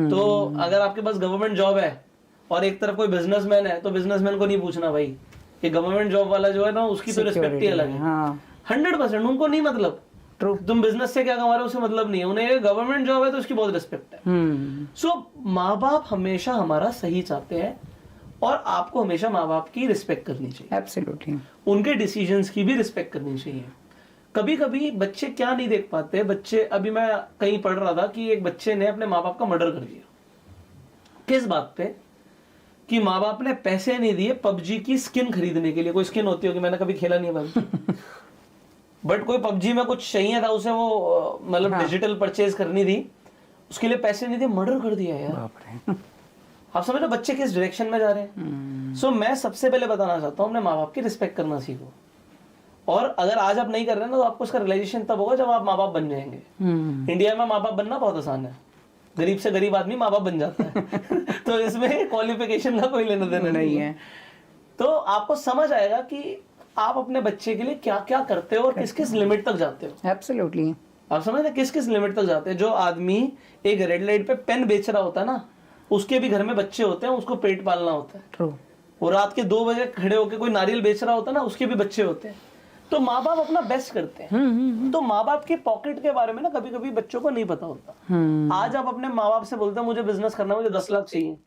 तो अगर आपके पास गवर्नमेंट जॉब है और एक तरफ कोई बिजनेसमैन है, तो बिजनेसमैन को नहीं पूछना भाई, ये गवर्नमेंट जॉब वाला जो है ना उसकी तो रिस्पेक्ट ही अलग है। 100% उनको नहीं मतलब तुम बिजनेस से क्या कमा रहे हो उससे मतलब नहीं है, उन्हें गवर्नमेंट जॉब है तो उसकी बहुत रिस्पेक्ट है। सो माँ बाप हमेशा हमारा सही चाहते हैं और आपको हमेशा माँ बाप की रिस्पेक्ट करनी चाहिए। एब्सोल्युटली। उनके डिसीजंस की भी रिस्पेक्ट करनी चाहिए। कभी कभी बच्चे क्या नहीं देख पाते, बच्चे, अभी मैं कहीं पढ़ रहा था कि एक बच्चे ने अपने माँ बाप का मर्डर कर दिया। किस बात पे? कि माँ बाप ने पैसे नहीं दिए पबजी की स्किन खरीदने के लिए। कोई स्किन होती होगी, मैंने कभी खेला नहीं है बट कोई पबजी में कुछ चाहिए था उसे, वो मतलब डिजिटल परचेज करनी थी, उसके लिए पैसे नहीं दिए, मर्डर कर दिया यार। आप समझ रहे बच्चे किस डायरेक्शन में जा रहे हैं। सो मैं सबसे पहले बताना चाहता हूँ अपने माँ बाप की रिस्पेक्ट करना सीखो। और अगर आज आप नहीं कर रहे ना तो आपको उसका रियलाइजेशन तब होगा जब आप माँ बाप बन जाएंगे। इंडिया में माँ बाप बनना बहुत आसान है, गरीब से गरीब आदमी माँ बाप बन जाता है तो इसमें क्वालिफिकेशन का कोई लेना देना नहीं है। तो आपको समझ आएगा कि आप अपने बच्चे के लिए क्या क्या करते हो और किस किस लिमिट तक जाते हो। एब्सोल्युटली। आप समझ रहे किस किस लिमिट तक जाते हैं। जो आदमी एक रेड लाइट पे पेन बेच रहा होता है ना, उसके भी घर में बच्चे होते हैं, उसको पेट पालना होता है। ट्रू। वो रात के 2 बजे खड़े होकर कोई नारियल बेच रहा होता है ना, उसके भी बच्चे होते हैं। तो माँ बाप अपना बेस्ट करते हैं। तो माँ बाप के पॉकेट के बारे में ना कभी कभी बच्चों को नहीं पता होता। आज आप अपने माँ बाप से बोलते हैं मुझे बिजनेस करना, मुझे 10 लाख चाहिए,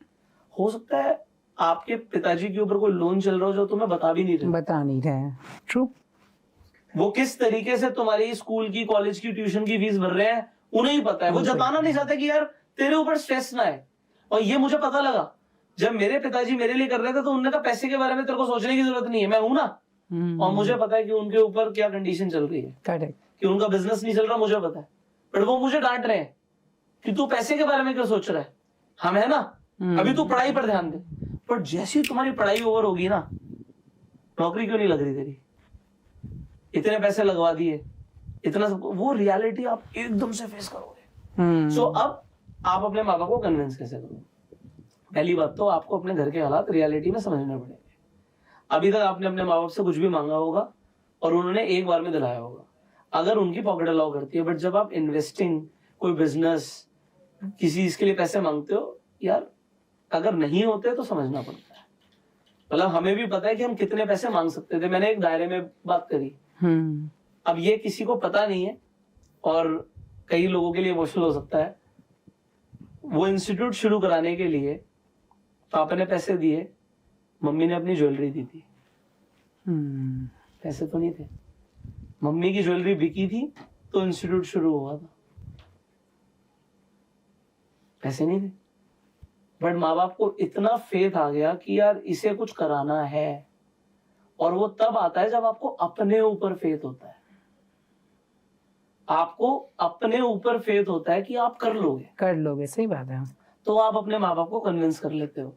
हो सकता है आपके पिताजी के ऊपर कोई लोन चल रहा हो जो तुम्हें बता नहीं रहे। ट्रू। वो किस तरीके से तुम्हारी स्कूल की, कॉलेज की, ट्यूशन की फीस भर रहे हैं उन्हें ही पता है। वो जताना नहीं चाहते कि यार तेरे ऊपर स्ट्रेस ना है। और ये मुझे पता लगा जब मेरे पिताजी मेरे लिए कर रहे थे, तो उन्होंने कहा पैसे के बारे में तेरे को सोचने की जरूरत नहीं है, मैं हूं ना। और मुझे पता है कि उनके ऊपर क्या कंडीशन चल रही है। करेक्ट। कि उनका बिजनेस नहीं चल रहा, मुझे पता है। पर वो मुझे डांट रहे हैं कि तू पैसे के बारे में क्यों सोच रहा है, हम है ना, अभी तू पढ़ाई पर ध्यान दे। पर जैसे ही तुम्हारी पढ़ाई ओवर होगी ना, नौकरी क्यों नहीं लग रही तेरी, इतने पैसे लगवा दिए, इतना सब, वो रियलिटी आप एकदम से फेस करोगे। सो अब आप अपने माँ बाप को कन्विंस कैसे करोगे? पहली बात तो आपको अपने घर के हालात रियलिटी में समझने पड़ेंगे। अभी तक आपने अपने माँ बाप से कुछ भी मांगा होगा और उन्होंने एक बार में दिलाया होगा, अगर उनकी पॉकेट अलाउ करती है। बट जब आप इन्वेस्टिंग, कोई बिजनेस, किसी चीज के लिए पैसे मांगते हो यार, अगर नहीं होते तो समझना पड़ता है। मतलब हमें भी पता है कि हम कितने पैसे मांग सकते थे। मैंने एक दायरे में बात करी, अब ये किसी को पता नहीं है और कई लोगों के लिए इमोशनल हो सकता है। वो इंस्टीट्यूट शुरू कराने के लिए पापा ने पैसे दिए, मम्मी ने अपनी ज्वेलरी दी थी। पैसे तो नहीं थे, मम्मी की ज्वेलरी बिकी थी तो इंस्टीट्यूट शुरू हुआ था। पैसे नहीं थे, बट माँ बाप को इतना फेथ आ गया कि यार इसे कुछ कराना है। और वो तब आता है जब आपको अपने ऊपर फेथ होता है, आपको अपने ऊपर फेथ होता है कि आप कर लोगे। सही बात है। तो आप अपने माँ बाप को कन्विंस कर लेते हो,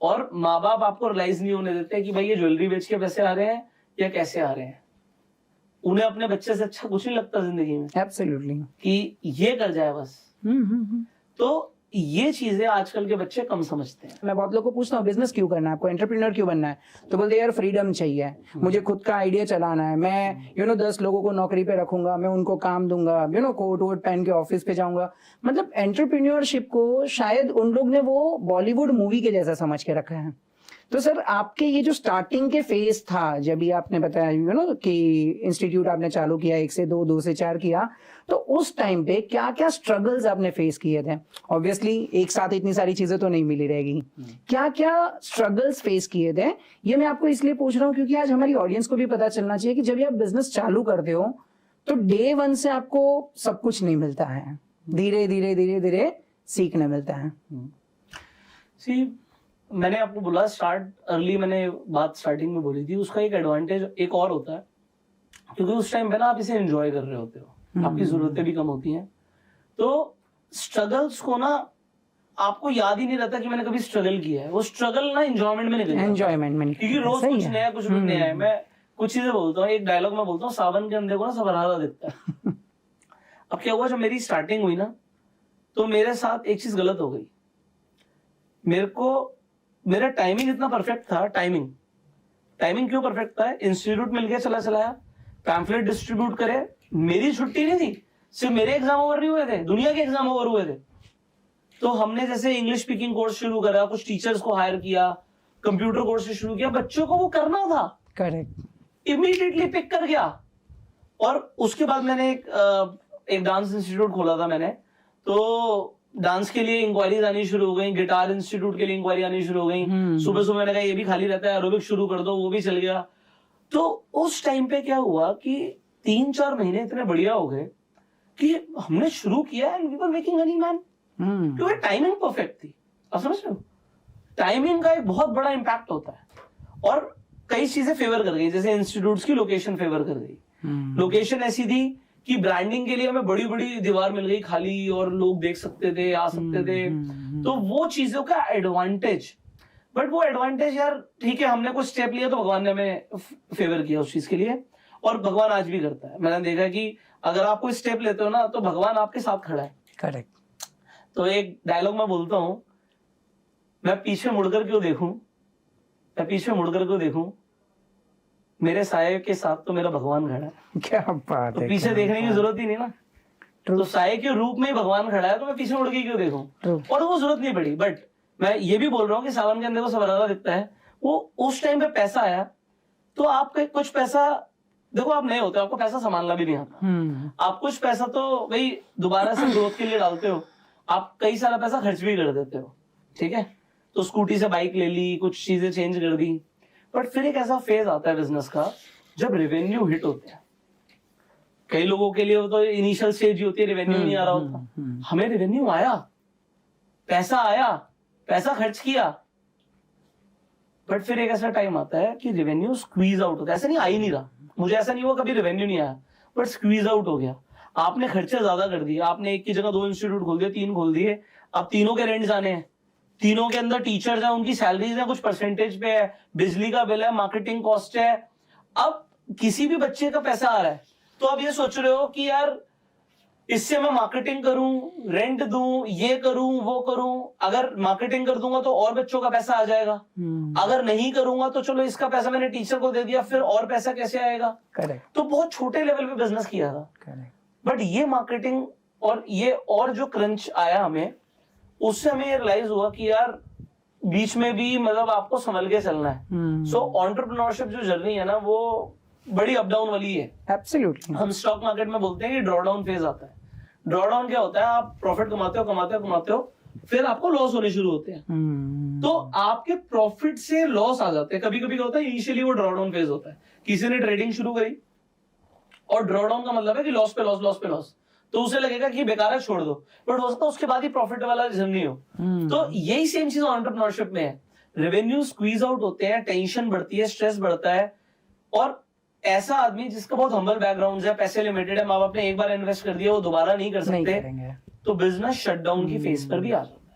और माँ बाप आपको रियलाइज नहीं होने देते कि भाई ये ज्वेलरी बेच के पैसे आ रहे हैं या कैसे आ रहे हैं। उन्हें अपने बच्चे से अच्छा कुछ नहीं लगता जिंदगी में, एब्सोल्युटली, कि ये कर जाए बस। तो ये चीजें आजकल के बच्चे कम समझते हैं। मैं बहुत लोगों को पूछता हूँ बिजनेस क्यों करना है आपको, एंटरप्रेन्योर क्यों बनना है, तो बोलते हैं यार फ्रीडम चाहिए, मुझे खुद का आइडिया चलाना है, मैं 10 लोगों को नौकरी पे रखूंगा, मैं उनको काम दूंगा, कोट वोट पहन के ऑफिस पे जाऊंगा। मतलब एंटरप्रेन्योरशिप को शायद उन लोग ने वो बॉलीवुड मूवी के जैसा समझ के रखा है। तो सर आपके ये जो स्टार्टिंग के फेज था, जब भी आपने बताया कि इंस्टीट्यूट आपने चालू किया 1 से 2, 2 से 4 किया, तो उस टाइम पे क्या क्या स्ट्रगल्स आपने फेस किए थे? ऑब्वियसली एक साथ इतनी सारी चीजें तो नहीं मिली रहेगी, क्या क्या स्ट्रगल्स फेस किए थे? ये मैं आपको इसलिए पूछ रहा हूँ क्योंकि आज हमारी ऑडियंस को भी पता चलना चाहिए कि जब ये आप बिजनेस चालू करते हो तो डे 1 से आपको सब कुछ नहीं मिलता है, धीरे धीरे धीरे धीरे सीखने मिलता है। मैंने आपको बोला अर्ली, मैंने बात स्टार्टिंग में बोली थी, उसका एक एडवांटेज एक और होता है, क्योंकि उस टाइम पे ना आप इसे एंजॉय कर रहे होते हो, आपकी जरूरतें भी कम होती हैं। तो स्ट्रगल्स को ना आपको याद ही नहीं रहता कि मैंने कभी स्ट्रगल किया है। वो स्ट्रगल ना एंजॉयमेंट में निकल जाता है, क्योंकि रोज कुछ नया, कुछ नया है। मैं कुछ चीजें बोलता हूँ, एक डायलॉग में बोलता हूँ, सावन के अंधे को ना सबरहारा दिखता है। अब क्या हुआ, जब मेरी स्टार्टिंग हुई ना, तो मेरे साथ एक चीज गलत हो गई। मेरा टाइमिंग इतना परफेक्ट था। टाइमिंग क्यों परफेक्ट था? इंस्टीट्यूट मिल गया, चलाया, पैम्फलेट डिस्ट्रीब्यूट करे, मेरी छुट्टी नहीं थी, सिर्फ मेरे एग्जाम ओवर नहीं हुए थे, दुनिया के एग्जाम ओवर हुए थे। तो हमने जैसे इंग्लिश स्पीकिंग कोर्स शुरू करा, कुछ टीचर्स को हायर किया, कंप्यूटर कोर्स शुरू किया, बच्चों को वो करना था, करेक्ट, इमीडिएटली पिक कर गया। और उसके बाद मैंने एक डांस इंस्टीट्यूट खोला था मैंने, तो डांस के लिए इंक्वायरीज आनी शुरू हो गई, गिटार इंस्टीट्यूट के लिए इंक्वायरी आनी शुरू हो गई। सुबह सुबह मैंने कहा ये भी खाली रहता है, एरोबिक शुरू कर दो, वो भी चल गया। तो उस टाइम पे क्या हुआ कि 3-4 महीने इतने बढ़िया हो गए कि हमने शुरू किया and we were making money man, क्योंकि टाइमिंग परफेक्ट थी। आप समझ रहे हो, टाइमिंग का एक बहुत बड़ा इंपैक्ट होता है। और कई चीजें फेवर कर गई, जैसे इंस्टीट्यूट्स की लोकेशन फेवर कर गई। लोकेशन ऐसी थी कि ब्रांडिंग के लिए हमें बड़ी बड़ी दीवार मिल गई खाली, और लोग देख सकते थे, आ सकते थे। तो वो चीजों का एडवांटेज, बट वो एडवांटेज यार ठीक है, हमने कुछ स्टेप लिया तो भगवान ने हमें फेवर किया उस चीज के लिए, और भगवान आज भी करता है। मैंने देखा कि अगर आप कोई स्टेप लेते हो ना, तो भगवान आपके साथ खड़ा है। करेक्ट। तो एक डायलॉग मैं बोलता हूं, मैं पीछे मुड़कर क्यों देखूं, मेरे साये के साथ तो मेरा भगवान खड़ा है। क्या बात तो है, पीछे देखने की जरूरत ही नहीं ना, तो साये के रूप में भगवान खड़ा है, तो मैं पीछे मुड़ के क्यों देखूं? और वो जरूरत नहीं पड़ी। बट मैं ये भी बोल रहा हूँ कि सावन के अंदर को सबरहारा दिखता है। वो उस टाइम पे पैसा आया, तो आपके कुछ पैसा, देखो आप नए होते हो, आपको पैसा संभालना भी नहीं आता। आप कुछ पैसा तो भाई दोबारा से ग्रोथ के लिए डालते हो, आप कई सारा पैसा खर्च भी कर देते हो, ठीक है। तो स्कूटी से बाइक ले ली, कुछ चीजें चेंज कर दी। बट फिर एक ऐसा फेज आता है बिजनेस का जब रेवेन्यू हिट होते हैं। कई लोगों के लिए तो इनिशियल स्टेज ही होती है, रेवेन्यू नहीं आ रहा होता। हमें रेवेन्यू आया, पैसा खर्च किया, बट फिर एक ऐसा टाइम आता है कि रेवेन्यू स्क्वीज आउट होता है। ऐसा नहीं, आ ही नहीं रहा, मुझे ऐसा नहीं हुआ कभी रेवेन्यू नहीं आया, बट स्क्वीज आउट हो गया। आपने खर्चे ज्यादा कर दिए, आपने एक की जगह 2 इंस्टीट्यूट खोल दिए, 3 खोल दिए, अब तीनों के रेंट्स आने हैं, तीनों के अंदर टीचर्स हैं, उनकी सैलरीज है, कुछ परसेंटेज पे है, बिजली का बिल है, मार्केटिंग कॉस्ट है। अब किसी भी बच्चे का पैसा आ रहा है, तो आप ये सोच रहे हो कि यार इससे मैं मार्केटिंग करूं, रेंट दूं, ये करूं, वो करूं। अगर मार्केटिंग कर दूंगा तो और बच्चों का पैसा आ जाएगा, अगर नहीं करूंगा तो चलो इसका पैसा मैंने टीचर को दे दिया, फिर और पैसा कैसे आएगा? करेक्ट। तो बहुत छोटे लेवल पे बिजनेस किया था। करेक्ट। बट ये मार्केटिंग और ये और जो क्रंच आया हमें, उससे हमें ये रियलाइज हुआ कि यार बीच में भी मतलब आपको संभल के चलना है। सो एंटरप्रेन्योरशिप जो जर्नी है ना, वो बड़ी अप डाउन वाली है। एब्सोल्युटली। हम स्टॉक मार्केट में बोलते हैं कि ड्रॉ डाउन फेज आता है। ड्रॉ डाउन क्या होता है? आप प्रॉफिट कमाते हो, फिर आपको लॉस होने शुरू होते हैं। तो आपके प्रॉफिट से लॉस आ जाते हैं। कभी कभी क्या होता है, इनिशियली वो ड्रॉ डाउन फेज होता है, किसी ने ट्रेडिंग शुरू करी और ड्रॉ डाउन का मतलब है कि लॉस पे लॉस, तो उसे लगेगा कि बेकार है, छोड़ दो, बट हो सकता है उसके बाद ही प्रॉफिट वाला जर्नी हो। तो यही सेम चीज एंटरप्रेन्योरशिप में है। रेवेन्यू स्क्वीज आउट होते हैं, टेंशन बढ़ती है, स्ट्रेस बढ़ता है, और ऐसा आदमी जिसका बहुत हम्बल बैकग्राउंड है, पैसे लिमिटेड है, माँ बाप ने एक बार इन्वेस्ट कर दिया, वो दोबारा नहीं कर सकते, तो बिजनेस शटडाउन की फेज पर भी आ जाता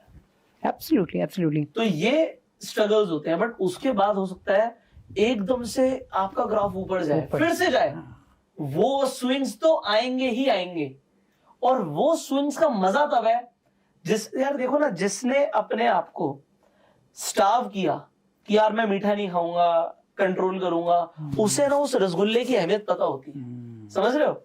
है। एब्सोल्युटली। तो ये स्ट्रगल्स होते हैं, बट उसके बाद हो सकता है एकदम से आपका ग्राफ ऊपर जाए, फिर से जाए। वो स्विंग्स तो आएंगे ही आएंगे, और वो स्विंग्स का मजा तब है यार देखो ना, जिसने अपने आप को स्टार्व किया कि यार मैं मीठा नहीं खाऊंगा, कंट्रोल करूंगा, उसे ना उस रसगुल्ले की अहमियत पता होती है। समझ रहे हो?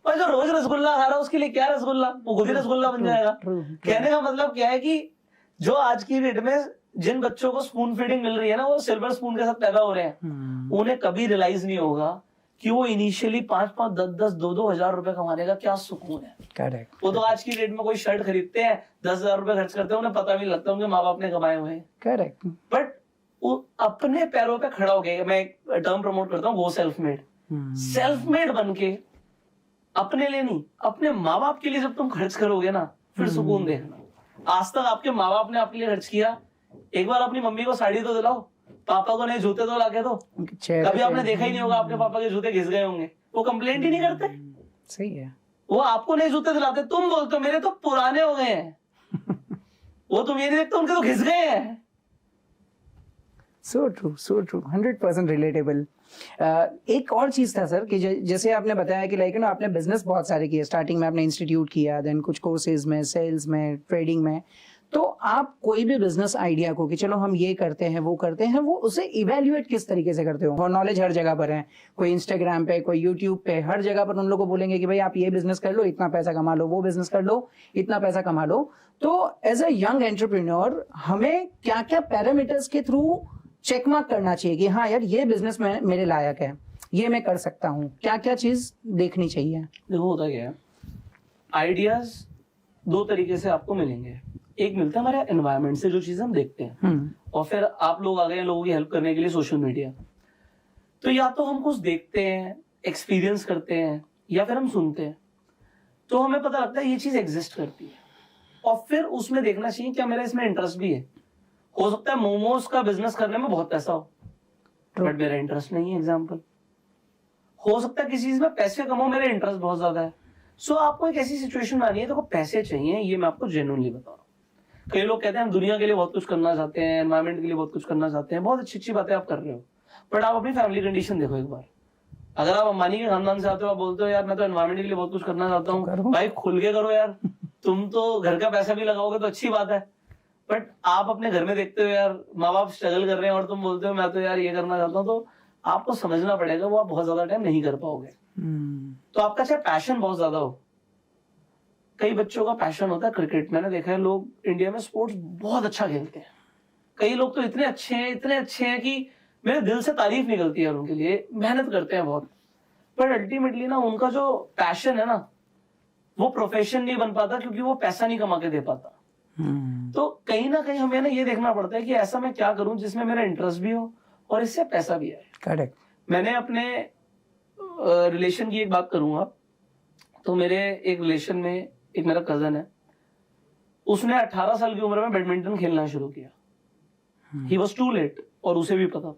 और जो रोज रसगुल्ला खा रहा है उसके लिए क्या रसगुल्ला, वो खुद ही रसगुल्ला बन जाएगा। कहने का मतलब क्या है कि जो आज की डेट में जिन बच्चों को स्पून फीडिंग मिल रही है ना, वो सिल्वर स्पून के साथ पैदा हो रहे हैं। उन्हें कभी रियलाइज नहीं होगा कि वो इनिशियली 5-5, 10-10, 2-2 हजार रुपए कमाने का क्या सुकून है। करेक्ट। वो तो आज की डेट में कोई शर्ट खरीदते हैं, 10,000 रुपए खर्च करते हैं, उन्हें पता भी नहीं लगता उनके माँ बाप ने कमाए हुए हैं। करेक्ट। बट वो अपने पैरों पे खड़ा हो गया। मैं एक टर्म प्रमोट करता हूँ, वो सेल्फ मेड बन के, अपने लिए नहीं, अपने माँ बाप के लिए जब तुम खर्च करोगे ना, फिर सुकून देखना। आज तक आपके माँ बाप ने आपके लिए खर्च किया? एक बार अपनी मम्मी को साड़ी तो दिलाओ, पापा को नए जूते तो लाके दो। कभी आपने देखा ही नहीं होगा आपके पापा के जूते घिस गए होंगे, वो कंप्लेंट ही नहीं करते। सही है। वो आपको नए जूते दिलाते, तुम बोलते हो मेरे तो पुराने हो गए हैं। वो तुम ये नहीं देखते उनके तो घिस गए हैं। So true 100% relatable. एक और चीज था सर कि जैसे आपने बताया कि लाइक ना आपने बिजनेस बहुत सारे किए, स्टार्टिंग में आपने इंस्टीट्यूट किया, देन कुछ कोर्सेज में, सेल्स में, ट्रेडिंग में, तो आप कोई भी बिजनेस आइडिया को कि चलो हम ये करते हैं वो करते हैं, वो उसे इवेल्युएट किस तरीके से करते हो? और नॉलेज हर जगह पर है, कोई इंस्टाग्राम पे, कोई यूट्यूब पे, हर जगह पर उन लोगों को बोलेंगे कि भाई आप ये बिजनेस कर लो, इतना पैसा कमा लो, वो बिजनेस कर लो, इतना पैसा कमा लो। तो एज अ यंग एंटरप्रेन्योर हमें क्या क्या पैरामीटर्स के थ्रू चेक मार्क करना चाहिए कि हाँ यार ये बिजनेस में मेरे लायक है, ये मैं कर सकता हूँ, क्या क्या चीज देखनी चाहिए? देखो होता क्या है, आइडियाज दो तरीके से आपको मिलेंगे। एक मिलता है हमारे एनवायरनमेंट से, जो चीज हम देखते हैं, और फिर आप लोग आ गए लोगों की हेल्प करने के लिए सोशल मीडिया। तो या तो हम कुछ देखते हैं, एक्सपीरियंस करते हैं, या फिर हम सुनते हैं, तो हमें पता लगता है ये चीज एग्जिस्ट करती है, और फिर उसमें देखना चाहिए क्या मेरा इसमें इंटरेस्ट भी है। हो सकता है मोमोज का बिजनेस करने में बहुत पैसा हो, बट मेरा इंटरेस्ट नहीं है। एग्जाम्पल हो सकता है किसी चीज में पैसे कमाओ, मेरा इंटरेस्ट बहुत ज्यादा है। सो आपको एक ऐसी सिचुएशन में आनी है, देखो पैसे चाहिए, ये मैं आपको जेन्युइनली बता रहा हूँ। कई लोग कहते हैं हम दुनिया के लिए बहुत कुछ करना चाहते हैं, एनवायरमेंट के लिए बहुत कुछ करना चाहते हैं, बहुत अच्छी अच्छी बातें आप कर रहे हो, बट आप अपनी फैमिली कंडीशन देखो एक बार। अगर आप अंबानी के खानदान से आते हो, आप बोलते हो यार मैं तो एनवायरमेंट के लिए बहुत कुछ करना चाहता हूँ, भाई खुल के करो यार। तुम तो घर का पैसा भी लगाओगे तो अच्छी बात है, बट आप अपने घर में देखते हो यार माँ बाप स्ट्रगल कर रहे हैं और तुम बोलते हो मैं तो यार ये करना चाहता हूँ, तो आपको समझना पड़ेगा वो आप बहुत ज्यादा टाइम नहीं कर पाओगे। तो आपका चाहे पैशन बहुत ज्यादा हो, कई बच्चों का पैशन होता है क्रिकेट। मैंने देखा है लोग इंडिया में स्पोर्ट्स बहुत अच्छा खेलते हैं, कई लोग तो इतने अच्छे हैं कि मेरे दिल से तारीफ निकलती है उनके लिए, मेहनत करते हैं बहुत, पर अल्टीमेटली ना उनका जो पैशन है ना वो प्रोफेशन नहीं बन पाता, क्योंकि वो पैसा नहीं कमा के दे पाता। तो कहीं ना कहीं हमें ना ये देखना पड़ता है कि ऐसा मैं क्या करूं जिसमें मेरा इंटरेस्ट भी हो और इससे पैसा भी आए। करेक्ट। मैंने अपने रिलेशन की एक बात करूंगा, तो मेरे एक रिलेशन में एक मेरा कजन है, उसने 18 साल की उम्र में बैडमिंटन खेलना शुरू किया। ही वॉज टू लेट, और उसे भी पता था,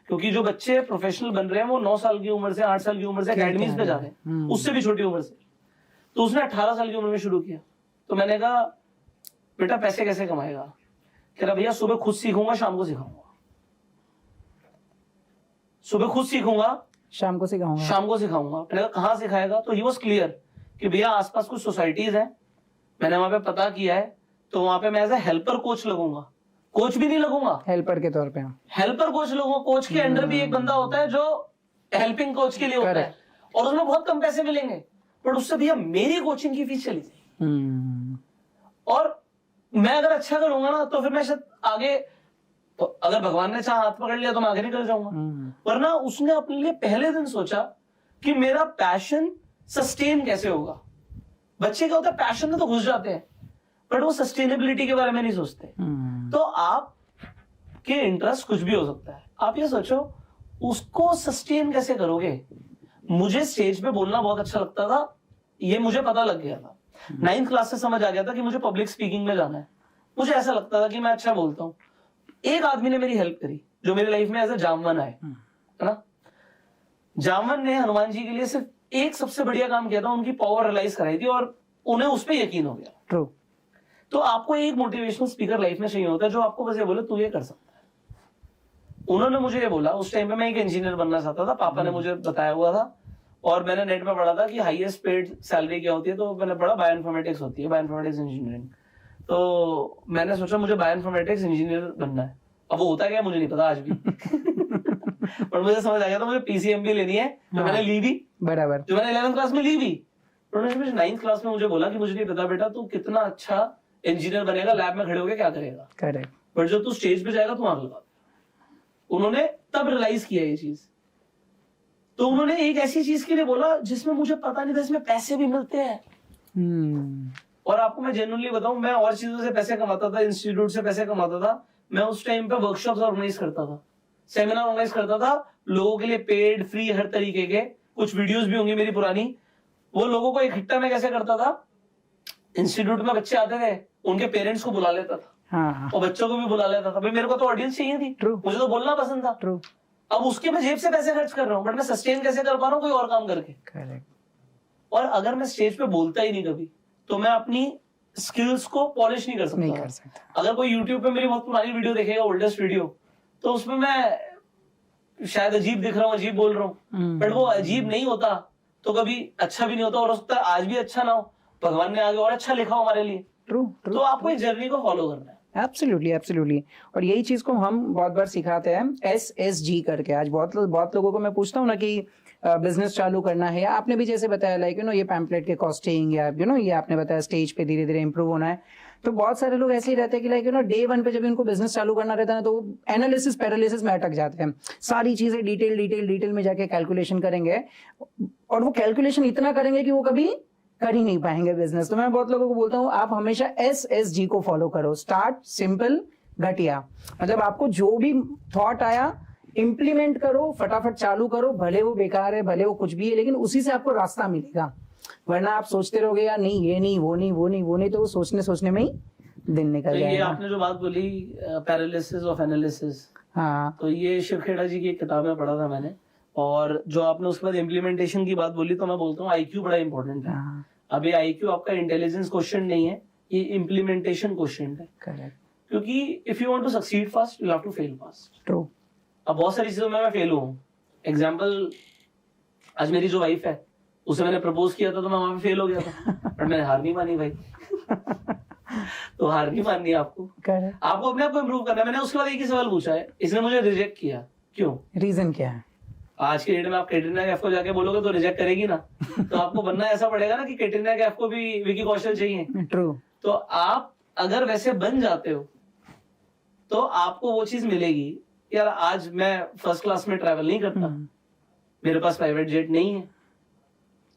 क्योंकि जो बच्चे प्रोफेशनल बन रहे हैं वो 9 साल की उम्र से, 8 साल की उम्र से अकेडमीज पे जा रहे हैं, उससे भी छोटी उम्र से। तो उसने 18 साल की उम्र में शुरू किया। तो मैंने कहा बेटा पैसे कैसे कमाएगा? कह रहा भैया सुबह खुद सीखूंगा, शाम को सिखाऊंगा। सुबह खुद सीखूंगा, शाम को सिखाऊंगा। मैंने कहा कहाँ सिखाएगा? तो ही वॉज क्लियर कि भैया आसपास कुछ सोसाइटीज हैं, मैंने वहां पे पता किया है, तो वहां पे मैं एज ए हेल्पर कोच लगूंगा। कोच भी नहीं लगूंगा, हेल्पर के तौर पे हेल्पर कोच लगूंगा। कोच के अंडर भी एक बंदा होता है जो हेल्पिंग कोच के लिए होता है, और उसमें बहुत कम पैसे मिलेंगे, बट उससे भैया मेरी कोचिंग की फीस चली जाएगी। और मैं अगर अच्छा करूंगा ना तो फिर मैं शायद आगे, तो अगर भगवान ने चाह हाथ पकड़ लिया तो मैं आगे निकल जाऊंगा। वरना उसने अपने लिए पहले दिन सोचा कि मेरा पैशन सस्टेन कैसे होगा। बच्चे क्या होता है, पैशन में तो घुस जाते हैं बट वो सस्टेनेबिलिटी के बारे में नहीं सोचते। तो आप के इंटरेस्ट कुछ भी हो सकता है, आप ये सोचो उसको सस्टेन कैसे करोगे। मुझे स्टेज पे बोलना बहुत अच्छा लगता था, ये मुझे पता लग गया था। 9th क्लास से समझ आ गया था कि मुझे पब्लिक स्पीकिंग में जाना है। मुझे ऐसा लगता था कि मैं अच्छा बोलता हूँ। एक आदमी ने मेरी हेल्प करी जो मेरी लाइफ में एज ए जामवन आए, है ना। जामवन ने हनुमान जी के लिए सिर्फ एक सबसे बढ़िया काम किया था, उनकी पावर रियलाइज कराई थी और उन्हें उस पर यकीन हो गया। ट्रू। तो आपको एक मोटिवेशनल स्पीकर लाइफ में चाहिए होता है जो आपको बस ये बोले तू ये कर सकता है। उन्होंने मुझे ये बोला, उस टाइम पे मैं एक इंजीनियर बनना चाहता था, पापा ने मुझे बताया हुआ था और मैंने नेट पे पढ़ा था कि हाईएस्ट पेड सैलरी क्या होती है, तो मैंने पढ़ा बायोइन्फॉर्मेटिक्स होती है, बायोइन्फॉर्मेटिक्स इंजीनियरिंग। तो मैंने सोचा मुझे बायोइन्फॉर्मेटिक्स इंजीनियर बनना है। अब वो होता क्या मुझे नहीं पता आज भी पर मुझे समझ आ गया था मुझे पीसीएमबी लेनी है, जो मैंने ली भी, बराबर, जो मैंने 11th क्लास में ली भी। उन्होंने 9th क्लास में मुझे बोला कि मुझे नहीं पता बेटा तू कितना अच्छा इंजीनियर बनेगा, लैब में खड़े होकर क्या करेगा, करेक्ट, बट जब तू स्टेज पे जाएगा तू आग लगा। उन्होंने तब रियलाइज किया ये चीज। तो उन्होंने एक ऐसी चीज के लिए बोला जिसमें मुझे पता नहीं था इसमें पैसे भी मिलते हैं। और आपको मैं जेन्युइनली बताऊं, मैं और चीजों से पैसे कमाता था, इंस्टीट्यूट से पैसे कमाता था। मैं उस टाइम पे वर्कशॉप्स ऑर्गेनाइज करता था, सेमिनार ऑर्गेनाइज करता था लोगों के लिए, पेड फ्री हर तरीके के। कुछ वीडियोस भी होंगी मेरी पुरानी। वो लोगों को इकट्ठा मैं कैसे करता था, इंस्टीट्यूट में बच्चे आते थे, उनके पेरेंट्स को बुला लेता था। हाँ। और बच्चों को भी बुला लेता था। भाई मेरे को तो ऑडियंस चाहिए थी, मुझे तो बोलना पसंद था। True. अब उसके मैं जेब से पैसे खर्च कर रहा हूँ बट मैं सस्टेन कैसे कर पा रहा हूँ कोई और काम करके। Correct. और अगर मैं स्टेज पे बोलता ही नहीं कभी तो मैं अपनी स्किल्स को पॉलिश नहीं कर सकता। अगर कोई यूट्यूब पे मेरी बहुत पुरानी वीडियो देखेगा, ओल्डेस्ट वीडियो, तो उसमें मैं शायद अजीब दिख रहा हूँ, अजीब बोल रहा हूँ, बट वो अजीब नहीं होता तो कभी अच्छा भी नहीं होता, और हो सकता है आज भी अच्छा ना हो, भगवान ने आगे और अच्छा लिखा हो हमारे लिए। ट्रू। तो आपको इस जर्नी को फॉलो करना है। Absolutely, absolutely. और यही चीज को हम बहुत बार सिखाते हैं SSG करके। आज बहुत लोगों को मैं पूछता हूँ ना कि बिजनेस चालू करना है, या आपने भी जैसे बताया लाइक ये पैम्पलेट के कॉस्टिंग, या ये आपने बताया स्टेज पे धीरे धीरे इंप्रूव होना है। तो बहुत सारे लोग ऐसे ही रहते हैं कि लाइक डे 1 पे जब इनको बिजनेस चालू करना रहता है ना, तो एनालिसिस पैरालिसिस में अटक जाते हैं। सारी चीजें डिटेल में जाके कैलकुलेशन करेंगे, और वो कैलकुलेशन इतना करेंगे कि वो कभी कर ही नहीं पाएंगे बिजनेस। तो मैं बहुत लोगों को बोलता हूँ आप हमेशा SSG को फॉलो करो। स्टार्ट सिंपल, घटिया। मतलब आपको जो भी थॉट आया इंप्लीमेंट करो, फटाफट चालू करो, भले वो बेकार है, भले वो कुछ भी है, लेकिन उसी से आपको रास्ता मिलेगा। वरना आप सोचते रहोगे यार नहीं ये नहीं वो नहीं, तो वो सोचने में ही दिन निकल जाएगा। ये आपने जो बात बोली पैरालिसिस ऑफ एनालिसिस, हाँ, तो ये शिव खेड़ा जी की एक किताब में पढ़ा था मैंने। और जो आपने उसके बाद इम्प्लीमेंटेशन की बात बोली, तो मैं बोलता हूँ IQ बड़ा इंपॉर्टेंट है। अब ये IQ आपका इंटेलिजेंस क्वेश्चन नहीं है, ये इम्प्लीमेंटेशन क्वेश्चन है। करेक्ट। क्योंकि if you want to succeed fast you have to fail fast. True. अब बहुत सारी चीजों में मैं फेल हुआ हूँ। एग्जाम्पल, आज मेरी जो वाइफ है उसे मैंने प्रपोज किया था तो मैं वहां पे फेल हो गया था बट मैंने हार नहीं मानी भाई तो हार नहीं माननी है आपको, आपको अपने आप को इम्प्रूव करना है। मैंने उसके बाद एक ही सवाल पूछा है, इसने मुझे रिजेक्ट किया, क्यों, रीजन क्या है? आज के डेट में आप कैटरीना कैफ को जाके बोलोगे तो रिजेक्ट करेगी ना तो आपको बनना ऐसा पड़ेगा ना कि कैटरीना कैफ को भी विकी कौशल चाहिए। ट्रू। तो आप अगर वैसे बन जाते हो तो आपको वो चीज मिलेगी। यार आज मैं फर्स्ट क्लास में ट्रैवल नहीं करता, मेरे पास प्राइवेट जेट नहीं है,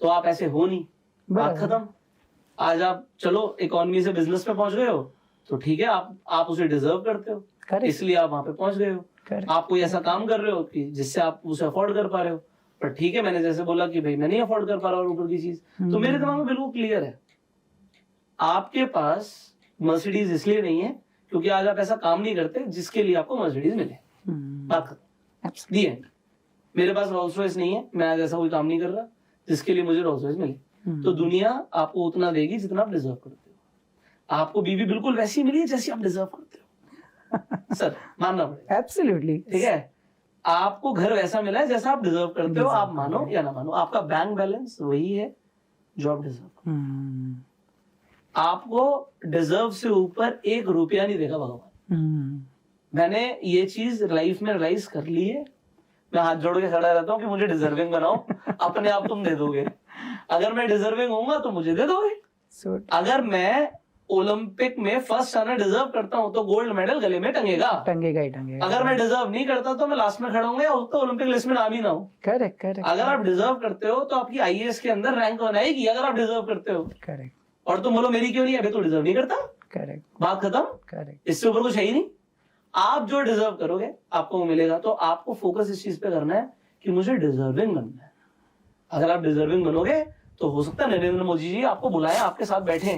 तो आप ऐसे हो नहीं, बात खत्म। आज आप चलो इकोनॉमी से बिजनेस में पहुंच गए हो तो ठीक है, आप उसे डिजर्व करते हो, इसलिए आप वहां पे पहुंच गए हो। आप कोई ऐसा काम कर रहे हो कि जिससे आप उसे अफोर्ड कर पा रहे हो, पर ठीक है, मैंने जैसे बोला कि भाई मैं नहीं अफोर्ड कर पा रहा हूँ ऊपर की चीज, तो मेरे दिमाग में बिल्कुल क्लियर है, आपके पास मर्सिडीज इसलिए नहीं है क्योंकि आज आप ऐसा काम नहीं करते जिसके लिए आपको मर्सिडीज मिले। बात खत्म, दी एंड। मेरे पास रोल्स रॉयस नहीं है, मैं आज ऐसा कोई काम नहीं कर रहा जिसके लिए मुझे रोल्स रॉयस मिले। तो दुनिया आपको उतना देगी जितना आप डिजर्व करते हो। आपको बीवी बिल्कुल वैसी मिली है जैसी आप डिजर्व करते हो सर, मानना पड़ेगा। एब्सोल्युटली, ठीक है। आपको घर वैसा मिला है जैसा आप डिजर्व करते हो, आप मानो या ना मानो। आपका बैंक बैलेंस वही है जो आप डिजर्व करते हो। आपको डिजर्व से ऊपर 1 रुपया नहीं देगा भगवान। मैंने ये चीज लाइफ में रियलाइज कर ली है। मैं हाथ जोड़ के खड़ा रहता हूँ कि मुझे डिजर्विंग बनाओ, अपने आप तुम दे दोगे। अगर मैं डिजर्विंग होऊंगा तो मुझे दे दोगे, So अगर मैं ओलंपिक में फर्स्ट आना डिजर्व करता हूं तो गोल्ड मेडल गले में टंगेगा। टंगेगा ही टंगेगा। अगर मैं डिजर्व नहीं करता तो मैं लास्ट में खड़ा हूँ या तो ओलंपिक लिस्ट में नाम ही ना हो। Correct correct. अगर आप डिजर्व करते हो तो आपकी आईएएस के अंदर रैंक बनाएगी, अगर आप डिजर्व करते हो। करेक्ट। और तुम बोलो मेरी क्यों नहीं है, अभी तो डिजर्व नहीं करता। करेक्ट। बात खत्म। करेक्ट। इससे ऊपर कुछ है ही नहीं। आप जो डिजर्व करोगे आपको वो मिलेगा। तो आपको फोकस इस चीज पे करना है कि मुझे डिजर्विंग बनना है। अगर आप डिजर्विंग बनोगे तो हो सकता है नरेंद्र मोदी जी आपको बुलाएं, आपके साथ बैठे,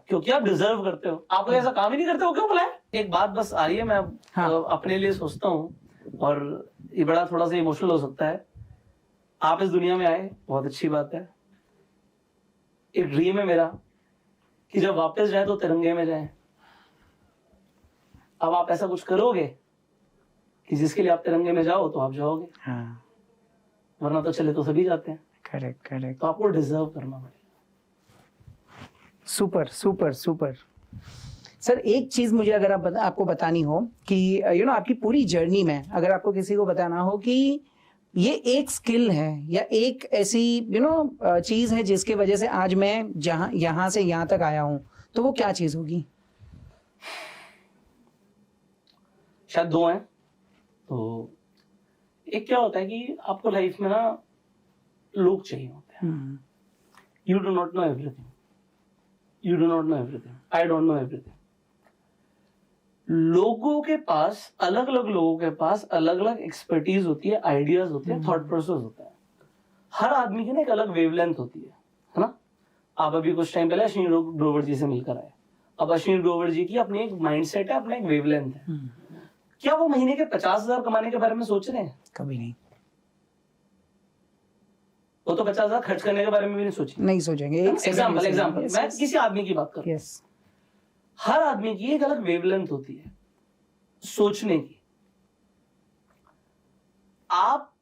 क्योंकि आप डिजर्व करते हो। आप कोई ऐसा काम ही नहीं करते हो, क्यों बुलाएं? एक बात बस आ रही है, मैं अपने लिए सोचता हूँ और ये बड़ा थोड़ा सा इमोशनल हो सकता है। आप इस दुनिया में आए, बहुत अच्छी बात है। एक ड्रीम है मेरा कि जब वापस जाए तो तिरंगे में जाए। अब आप ऐसा कुछ करोगे कि जिसके लिए आप तिरंगे में जाओ तो आप जाओगे, हाँ। वरना तो चले तो सभी जाते हैं। Correct correct. तो आपको डिजर्व करना पड़ेगा। Super super super. सर एक चीज मुझे अगर आपको बतानी हो कि आपकी पूरी जर्नी में अगर आपको किसी को बताना हो कि ये एक स्किल है या एक ऐसी चीज है जिसके वजह से आज मैं यहाँ से यहाँ तक आया हूं, तो वो क्या चीज होगी? शायद दो हैं। तो एक क्या होता है कि आपको लाइफ में ना लोग चाहिए होते हैं। You do not know everything, you do not know everything, I don't know everything. लोगों के पास अलग अलग लोगों के पास अलग अलग एक्सपर्टीज होती है, आइडियाज होते हैं, थॉट प्रोसेस होता है। हर आदमी की ना एक अलग वेवलेंथ होती है ना। आप अभी कुछ टाइम पहले अश्विनी ग्रोवर जी से मिलकर आए। अब अश्विनी ग्रोवर जी की अपनी एक माइंडसेट है, अपना एक वेवलेंथ है। क्या वो महीने के 50,000 कमाने के बारे में सोच रहे हैं? कभी नहीं। वो तो 50,000 खर्च करने के बारे में भी नहीं सोचेंगे। एग्जाम्पल मैं किसी आदमी की बात कर रहा हूं। हर आदमी की एक अलग वेवलेंथ होती है सोचने की। आप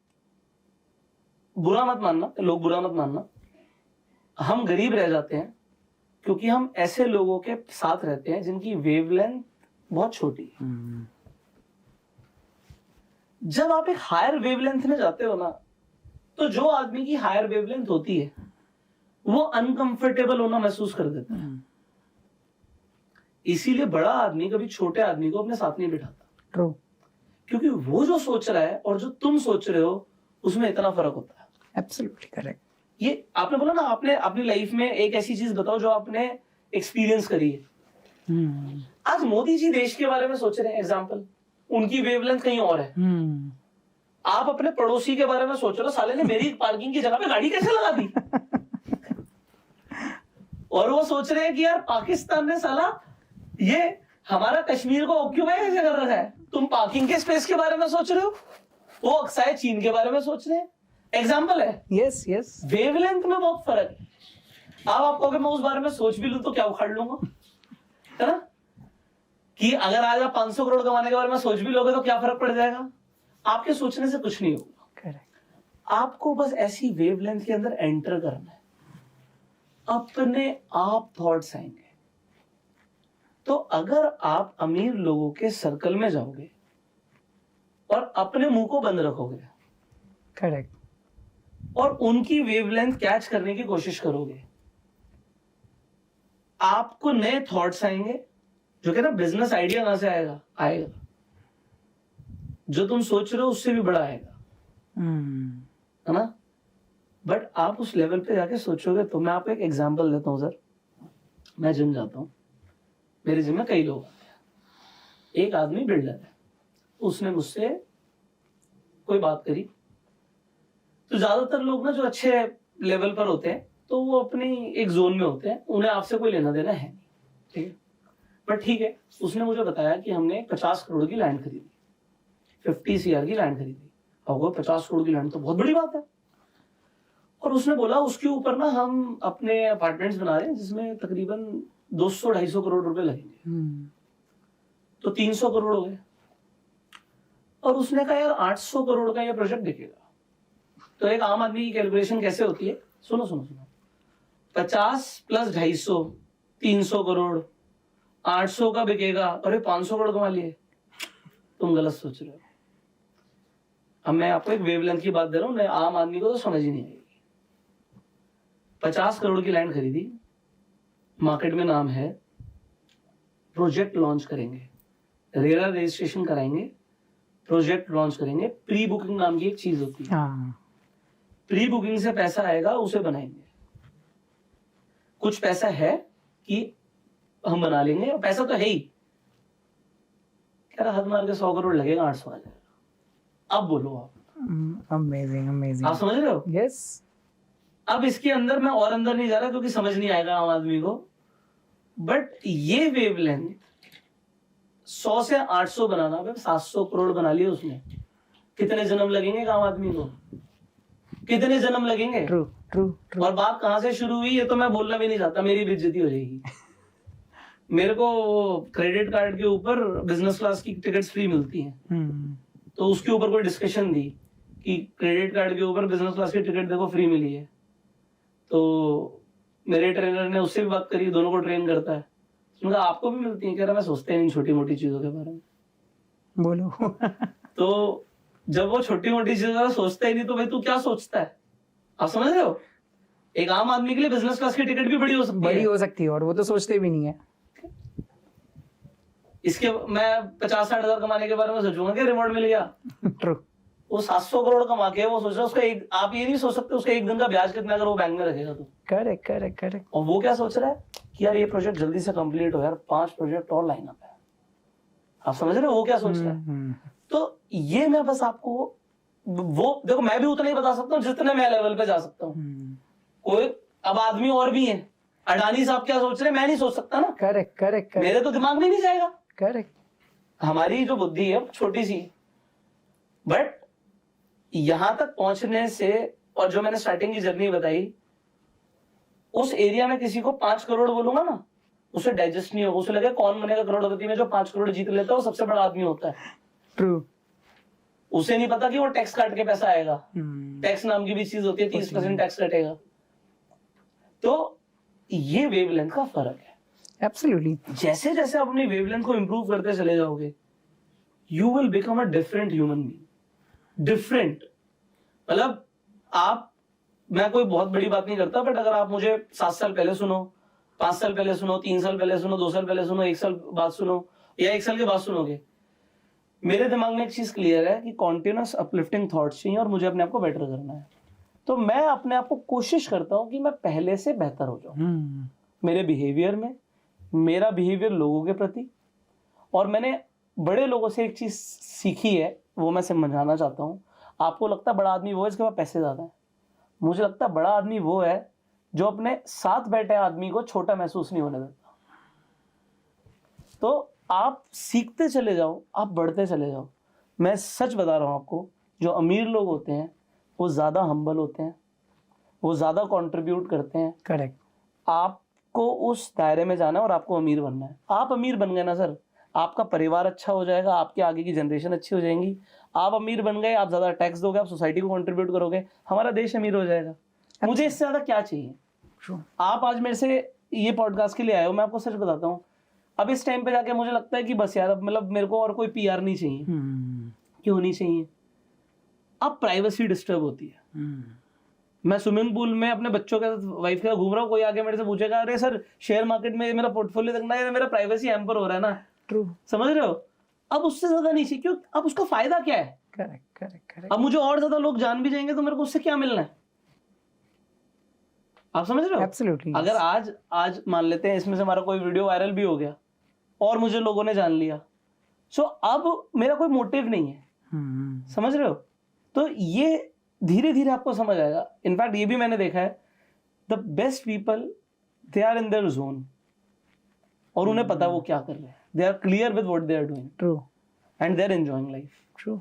बुरा मत मानना, लोग बुरा मत मानना, हम गरीब रह जाते हैं क्योंकि हम ऐसे लोगों के साथ रहते हैं जिनकी वेवलेंथ बहुत छोटी है। जब आप एक हायर वेवलेंथ में जाते हो ना, तो जो आदमी की हायर वेवलेंथ होती है वो अनकंफर्टेबल होना महसूस कर देता है। इसीलिए बड़ा आदमी कभी छोटे आदमी को अपने साथ नहीं बिठाता। ट्रू। क्योंकि वो जो सोच रहा है और जो तुम सोच रहे हो उसमें इतना फर्क होता है। Absolutely correct. ये आपने बोला ना, आपने अपनी लाइफ में एक ऐसी चीज बताओ जो आपने एक्सपीरियंस करी है। आज मोदी जी देश के बारे में सोच रहे हैं, एग्जाम्पल, उनकी वेवलेंथ कहीं और है। आप अपने पड़ोसी के बारे में सोच रहे हो, साले ने मेरी पार्किंग की जगह पे गाड़ी कैसे लगा दी। और वो सोच रहे हैं कि यार पाकिस्तान ने साला ये हमारा कश्मीर को ऑक्यूपाई कैसे कर रखा है। तुम पार्किंग के स्पेस के बारे में सोच रहे हो, वो अक्साय चीन के बारे में सोच रहे हैं। एग्जाम्पल है। Yes yes. वेवलेंथ में बहुत फर्क है। अब आप कहोगे मैं उस बारे में सोच भी लूं तो क्या उखाड़ लूंगा, है ना। कि अगर आज आप 500 करोड़ कमाने के बारे में सोच भी लोगे तो क्या फर्क पड़ जाएगा? आपके सोचने से कुछ नहीं होगा। करेक्ट। आपको बस ऐसी वेवलेंथ के अंदर एंटर करना है, अपने आप थॉट्स आएंगे। तो अगर आप अमीर लोगों के सर्कल में जाओगे और अपने मुंह को बंद रखोगे, करेक्ट, और उनकी वेवलेंथ कैच करने की कोशिश करोगे, आपको नए थॉट्स आएंगे। जो कि ना बिजनेस आइडिया कहां से आएगा? आएगा जो तुम सोच रहे हो उससे भी बड़ा आएगा, है ना। बट आप उस लेवल पे जाके सोचोगे तो। मैं आपको एक एग्जांपल देता हूं सर। मैं जिम जाता हूं, मेरे जिम में कई लोग आते हैं। एक आदमी बिल्डर है, उसने मुझसे कोई बात करी। तो ज्यादातर लोग ना जो अच्छे लेवल पर होते हैं तो वो अपनी एक जोन में होते हैं, उन्हें आपसे कोई लेना देना है नहीं, ठीक है। बट ठीक है, उसने मुझे बताया कि हमने 50 करोड़ की लैंड खरीदी, 50 CR की लैंड खरीदी। और 50 करोड़ की लैंड तो बहुत बड़ी बात है। और उसने बोला उसके ऊपर ना हम अपने अपार्टमेंट्स बना रहे हैं जिसमें तकरीबन 200-250 करोड़ रुपए लगेंगे। तो 300 करोड़ हो गए। और उसने कहा यार 800 करोड़ का ये प्रोजेक्ट दिखेगा। तो एक आम आदमी की कैलकुलेशन कैसे होती है, सुनो सुनो सुनो। 50 + 250 300 करोड़, 800 का बिकेगा, अरे 500 करोड़ कमा लिए। तुम गलत सोच रहे हो। अब मैं आपको एक वेवलेंथ की बात दे रहा हूं, आम आदमी को तो समझ ही नहीं आएगी। 50 करोड़ की लैंड खरीदी, मार्केट में नाम है, प्रोजेक्ट लॉन्च करेंगे, रेरा रजिस्ट्रेशन कराएंगे, प्रोजेक्ट लॉन्च करेंगे। प्री बुकिंग नाम की एक चीज होती है, हाँ प्री बुकिंग से पैसा आएगा, उसे बनाएंगे। कुछ पैसा है कि हम बना लेंगे, और पैसा तो है ही, कह रहा हाथ मार के 100 करोड़ लगेगा, 800 आ जाएगा। अब बोलो आप, अमेजिंग अमेजिंग, आप समझ रहे हो? यस। अब इसके अंदर मैं और अंदर नहीं जा रहा क्योंकि समझ नहीं आएगा आम आदमी को, बट ये वेवलेंथ 100 से 800 बनाना, 700 करोड़ बना लिए उसने। कितने जन्म लगेंगे आम आदमी को, कितने जन्म लगेंगे? True true true. और बात कहां से शुरू हुई ये तो मैं बोलना भी नहीं चाहता, मेरी बेइज्जती हो जाएगी। मेरे को क्रेडिट कार्ड के ऊपर बिजनेस क्लास की टिकट्स फ्री मिलती हैं, तो उसके ऊपर कोई डिस्कशन दी कि क्रेडिट कार्ड के ऊपर बिजनेस क्लास की टिकट देखो फ्री मिली है, तो मेरे ट्रेनर ने उससे भी बात करी, दोनों को ट्रेन करता है। उनका आपको भी मिलती है? कह रहा मैं सोचते हैं इन छोटी मोटी चीजों के बारे में। बोलो। तो जब वो छोटी मोटी चीजों का सोचता ही नहीं तो भाई तू क्या सोचता है? आप समझ रहे हो? एक आम आदमी के लिए बिजनेस क्लास की टिकट भी बड़ी हो सकती है, बड़ी हो सकती है, और वो तो सोचते भी नहीं है। इसके मैं 50-60 हजार कमाने के बारे में सोचूंगा कि रिवॉर्ड मिल गया। ट्रू। वो 700 करोड़ कमा के वो सोच रहा है उसका एक, आप ये नहीं सोच सकते उसका एक दिन का ब्याज कितना अगर वो बैंक में रखेगा तो। Correct correct correct. और वो क्या सोच रहा है कि यार ये प्रोजेक्ट जल्दी से कंप्लीट हो यार, 5 प्रोजेक्ट और लाइन अप है। आप समझ रहे हो वो क्या सोच रहा है? तो ये मैं बस आपको वो देखो, मैं भी उतना ही बता सकता हूँ जितने मैं लेवल पे जा सकता हूँ। कोई अब आदमी और भी है, अडानी साहब क्या सोच रहे हैं मैं नहीं सोच सकता ना। करेक्ट करेक्ट मेरे तो दिमाग में नहीं जाएगा। करेक्ट। हमारी जो बुद्धि है छोटी सी, बट यहां तक पहुंचने से, और जो मैंने स्टार्टिंग की जर्नी बताई, उस एरिया में किसी को 5 करोड़ बोलूंगा ना, उसे डाइजेस्ट नहीं होगा, उसे लगे कौन बनेगा करोड़पति में जो 5 करोड़ जीत लेता है वो सबसे बड़ा आदमी होता है। ट्रू। उसे नहीं पता कि वो टैक्स काट के पैसा आएगा। टैक्स नाम की भी चीज होती है, 30% टैक्स कटेगा। तो ये वेवलेंथ का फर्क है। एब्सोल्युटली। जैसे जैसे आप अपनी वेवलेंथ को इंप्रूव करते चले जाओगे, you will become a different human being. Different मतलब आप, मैं कोई बहुत बड़ी बात नहीं करता, बट अगर आप मुझे 7 साल पहले सुनो, 5 साल पहले सुनो, 3 साल पहले सुनो, 2 साल पहले सुनो, 1 साल बाद सुनो, या 1 साल के बाद सुनोगे, मेरे दिमाग में एक चीज क्लियर है कि कॉन्टिन्यूस अपलिफ्टिंग थॉट्स चाहिए और मुझे अपने आप को बेटर करना है। तो मैं अपने आप को कोशिश करता हूं कि मैं पहले से बेहतर हो जाऊं मेरे बिहेवियर में, मेरा बिहेवियर लोगों के प्रति। और मैंने बड़े लोगों से एक चीज सीखी है, वो मैं समझाना चाहता हूँ। आपको लगता है बड़ा आदमी वो है जिसके पास पैसे ज्यादा है, मुझे लगता है बड़ा आदमी वो है जो अपने साथ बैठे आदमी को छोटा महसूस नहीं होने देता। तो आप सीखते चले जाओ, आप बढ़ते चले जाओ। मैं सच बता रहा हूं आपको, जो अमीर लोग होते हैं वो ज्यादा हम्बल होते हैं, वो ज्यादा कंट्रीब्यूट करते हैं। करेक्ट। आपको उस दायरे में जाना है और आपको अमीर बनना है। आप अमीर बन गए ना सर, आपका परिवार अच्छा हो जाएगा, आपके आगे की जनरेशन अच्छी हो जाएंगी। आप अमीर बन गए, आप ज्यादा टैक्स दोगे, आप सोसाइटी को कंट्रीब्यूट करोगे, हमारा देश अमीर हो जाएगा। मुझे इससे ज्यादा क्या चाहिए? आप आज मेरे से ये पॉडकास्ट के लिए आए हो, मैं आपको सच बताता हूँ, अब इस टाइम पे जाके मुझे लगता है कि बस यार, मतलब मेरे को और कोई पीआर नहीं चाहिए। क्यों नहीं चाहिए? अब प्राइवेसी डिस्टर्ब होती है। मैं स्विमिंग पूल में अपने बच्चों के साथ, वाइफ के साथ घूम रहा हूँ, कोई आके मेरे से पूछेगा अरे सर शेयर मार्केट में मेरा पोर्टफोलियो देखना है, मेरा प्राइवेसी हैम्पर हो रहा है ना। ट्रू। समझ रहे हो? अब उससे ज्यादा नहीं चाहिए। क्यों? अब उसका फायदा क्या है? Correct correct correct. अब मुझे और ज्यादा लोग जान भी जाएंगे तो मेरे को उससे क्या मिलना है? आप समझ रहे हो? एब्सोल्युटली। अगर आज मान लेते हैं इसमें से हमारा कोई वीडियो वायरल भी हो गया और मुझे लोगों ने जान लिया, सो अब मेरा कोई मोटिव नहीं है। समझ रहे हो? तो ये धीरे धीरे आपको समझ आएगा। इनफैक्ट ये भी मैंने देखा है, the best people they are in their zone, और उन्हें पता है वो क्या कर रहे हैं। They are clear with what they are doing. True. And they are enjoying life. True.